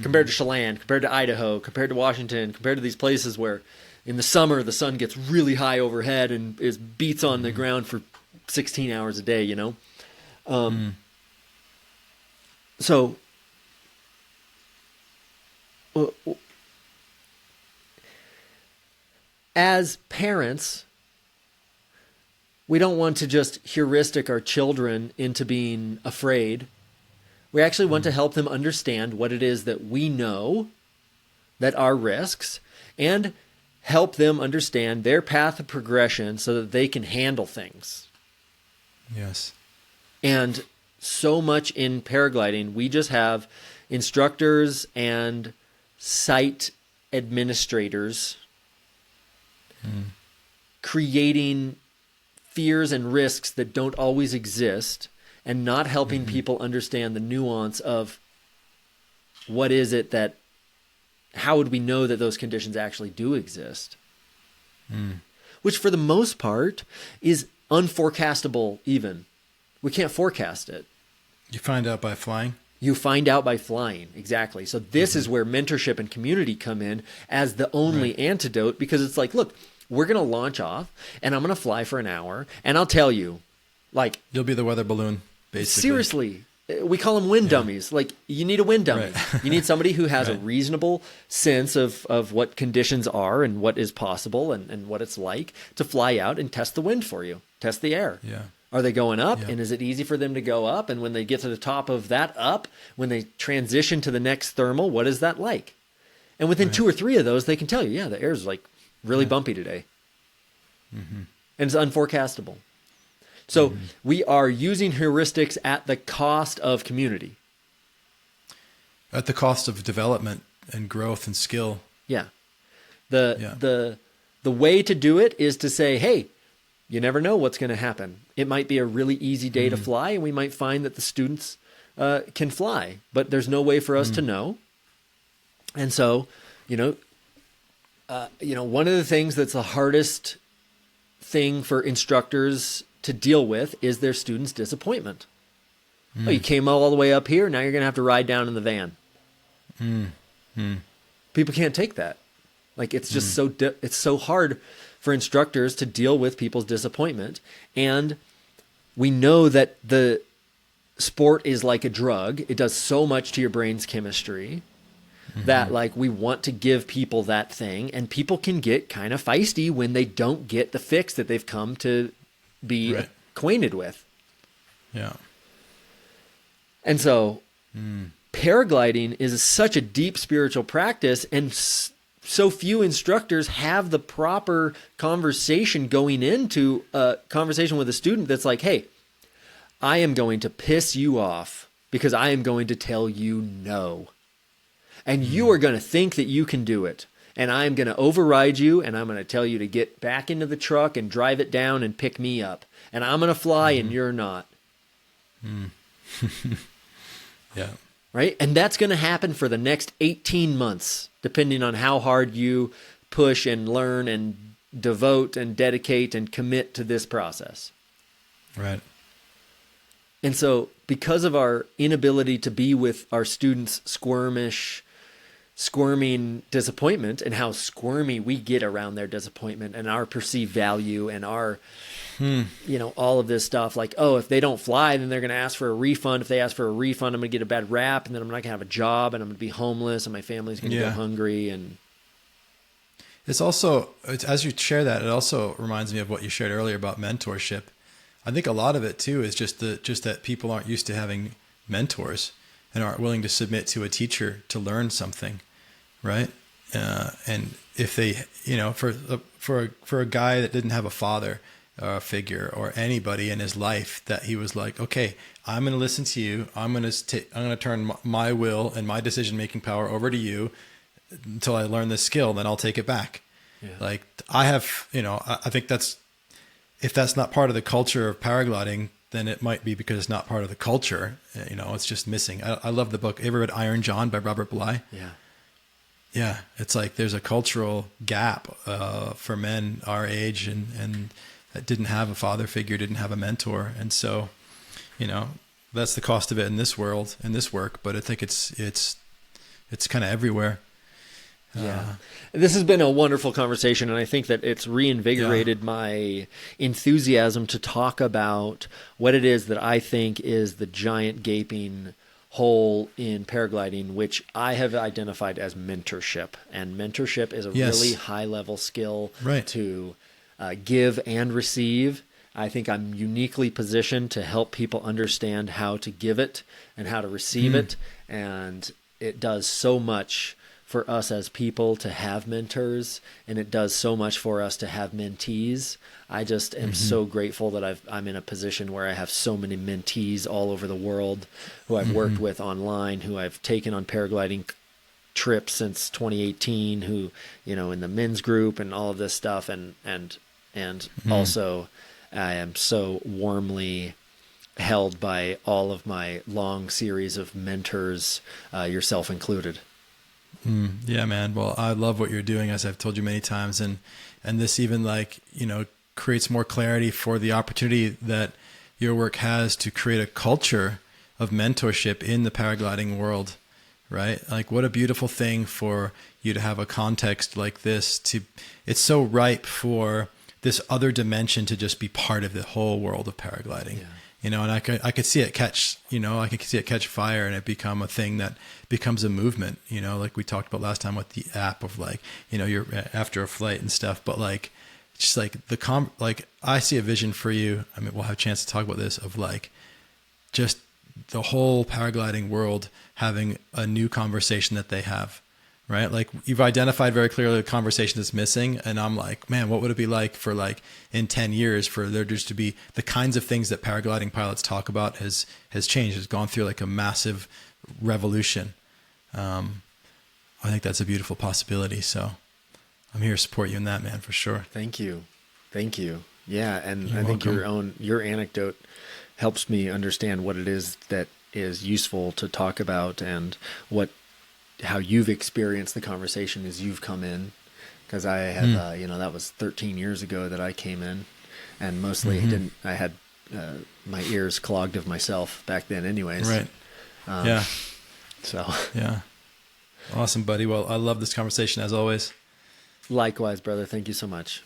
compared to Chelan, compared to Idaho, compared to Washington, compared to these places where in the summer the sun gets really high overhead and beats on the ground for 16 hours a day, So as parents, we don't want to just heuristic our children into being afraid. We actually want to help them understand what it is that we know that are risks, and help them understand their path of progression so that they can handle things. Yes. And so much in paragliding, we just have instructors and site administrators creating fears and risks that don't always exist, and not helping people understand the nuance of what is it that, how would we know that those conditions actually do exist? Which for the most part is unforecastable even. We can't forecast it. You find out by flying? You find out by flying, exactly. So this is where mentorship and community come in as the only antidote, because it's like, look, we're going to launch off and I'm going to fly for an hour, and I'll tell you, like... You'll be the weather balloon, basically. Seriously. We call them wind dummies. Like, you need a wind dummy. You need somebody who has a reasonable sense of what conditions are and what is possible and what it's like to fly out and test the wind for you, test the air. Yeah. Are they going up? Yeah. And is it easy for them to go up? And when they get to the top of that up, when they transition to the next thermal, what is that like? And within 2 or 3 of those, they can tell you, yeah, the air's like really bumpy today. And it's unforecastable. So we are using heuristics at the cost of community. At the cost of development and growth and skill. Yeah. The way to do it is to say, hey, you never know what's going to happen. It might be a really easy day to fly, and we might find that the students can fly, but there's no way for us to know. And so, one of the things that's the hardest thing for instructors to deal with is their students' disappointment. Oh, you came all the way up here, now you're going to have to ride down in the van. People can't take that. Like, it's just it's so hard for instructors to deal with people's disappointment. And we know that the sport is like a drug. It does so much to your brain's chemistry that, like, we want to give people that thing, and people can get kind of feisty when they don't get the fix that they've come to be acquainted with. Yeah. And so paragliding is such a deep spiritual practice, and so few instructors have the proper conversation going into a conversation with a student that's like, hey, I am going to piss you off because I am going to tell you no. And you are going to think that you can do it. And I'm going to override you, and I'm going to tell you to get back into the truck and drive it down and pick me up. And I'm going to fly and you're not. Yeah. Right? And that's going to happen for the next 18 months, depending on how hard you push and learn and devote and dedicate and commit to this process. Right. And so because of our inability to be with our students' squirming disappointment, and how squirmy we get around their disappointment and our perceived value and our, all of this stuff, like, oh, if they don't fly, then they're going to ask for a refund. If they ask for a refund, I'm going to get a bad rap, and then I'm not going to have a job, and I'm going to be homeless, and my family's going to go hungry. And it's also, as you share that, it also reminds me of what you shared earlier about mentorship. I think a lot of it too is just that people aren't used to having mentors and aren't willing to submit to a teacher to learn something, right? And if they, for a guy that didn't have a father figure or anybody in his life, that he was like, okay, I'm going to listen to you. I'm going to turn my will and my decision-making power over to you until I learn this skill, then I'll take it back. Yeah. Like I have, I think if that's not part of the culture of paragliding, then it might be because it's not part of the culture. It's just missing. I love the book. You ever read Iron John by Robert Bly? Yeah. Yeah. It's like there's a cultural gap for men our age and that didn't have a father figure, didn't have a mentor. And so, that's the cost of it in this world, in this work. But I think it's kind of everywhere. Yeah. This has been a wonderful conversation, and I think that it's reinvigorated my enthusiasm to talk about what it is that I think is the giant gaping hole in paragliding, which I have identified as mentorship. And mentorship is a really high-level skill to give and receive. I think I'm uniquely positioned to help people understand how to give it and how to receive it, and it does so much for us as people to have mentors, and it does so much for us to have mentees. I just am so grateful that I'm in a position where I have so many mentees all over the world who I've worked with online, who I've taken on paragliding trips since 2018, who, in the men's group and all of this stuff. And also I am so warmly held by all of my long series of mentors, yourself included. Yeah, man. Well, I love what you're doing, as I've told you many times. And this even creates more clarity for the opportunity that your work has to create a culture of mentorship in the paragliding world, right? Like what a beautiful thing for you to have a context like this it's so ripe for this other dimension to just be part of the whole world of paragliding. Yeah. And I could see it catch, I could see it catch fire and it become a thing that becomes a movement, like we talked about last time with the app of you're after a flight and stuff, but just like like I see a vision for you. I mean, we'll have a chance to talk about this, of like just the whole paragliding world having a new conversation that they have, right? Like you've identified very clearly the conversation that's missing. And I'm like, man, what would it be like for like in 10 years for there just to be the kinds of things that paragliding pilots talk about has changed, has gone through like a massive revolution. I think that's a beautiful possibility. So I'm here to support you in that, man, for sure. Thank you. Thank you. Yeah. And You're I think welcome. your anecdote helps me understand what it is that is useful to talk about, and how you've experienced the conversation as you've come in. Cause I had, that was 13 years ago that I came in, and mostly I had, my ears clogged of myself back then anyways. Right. Yeah. So yeah. Awesome, buddy. Well, I love this conversation as always. Likewise, brother. Thank you so much.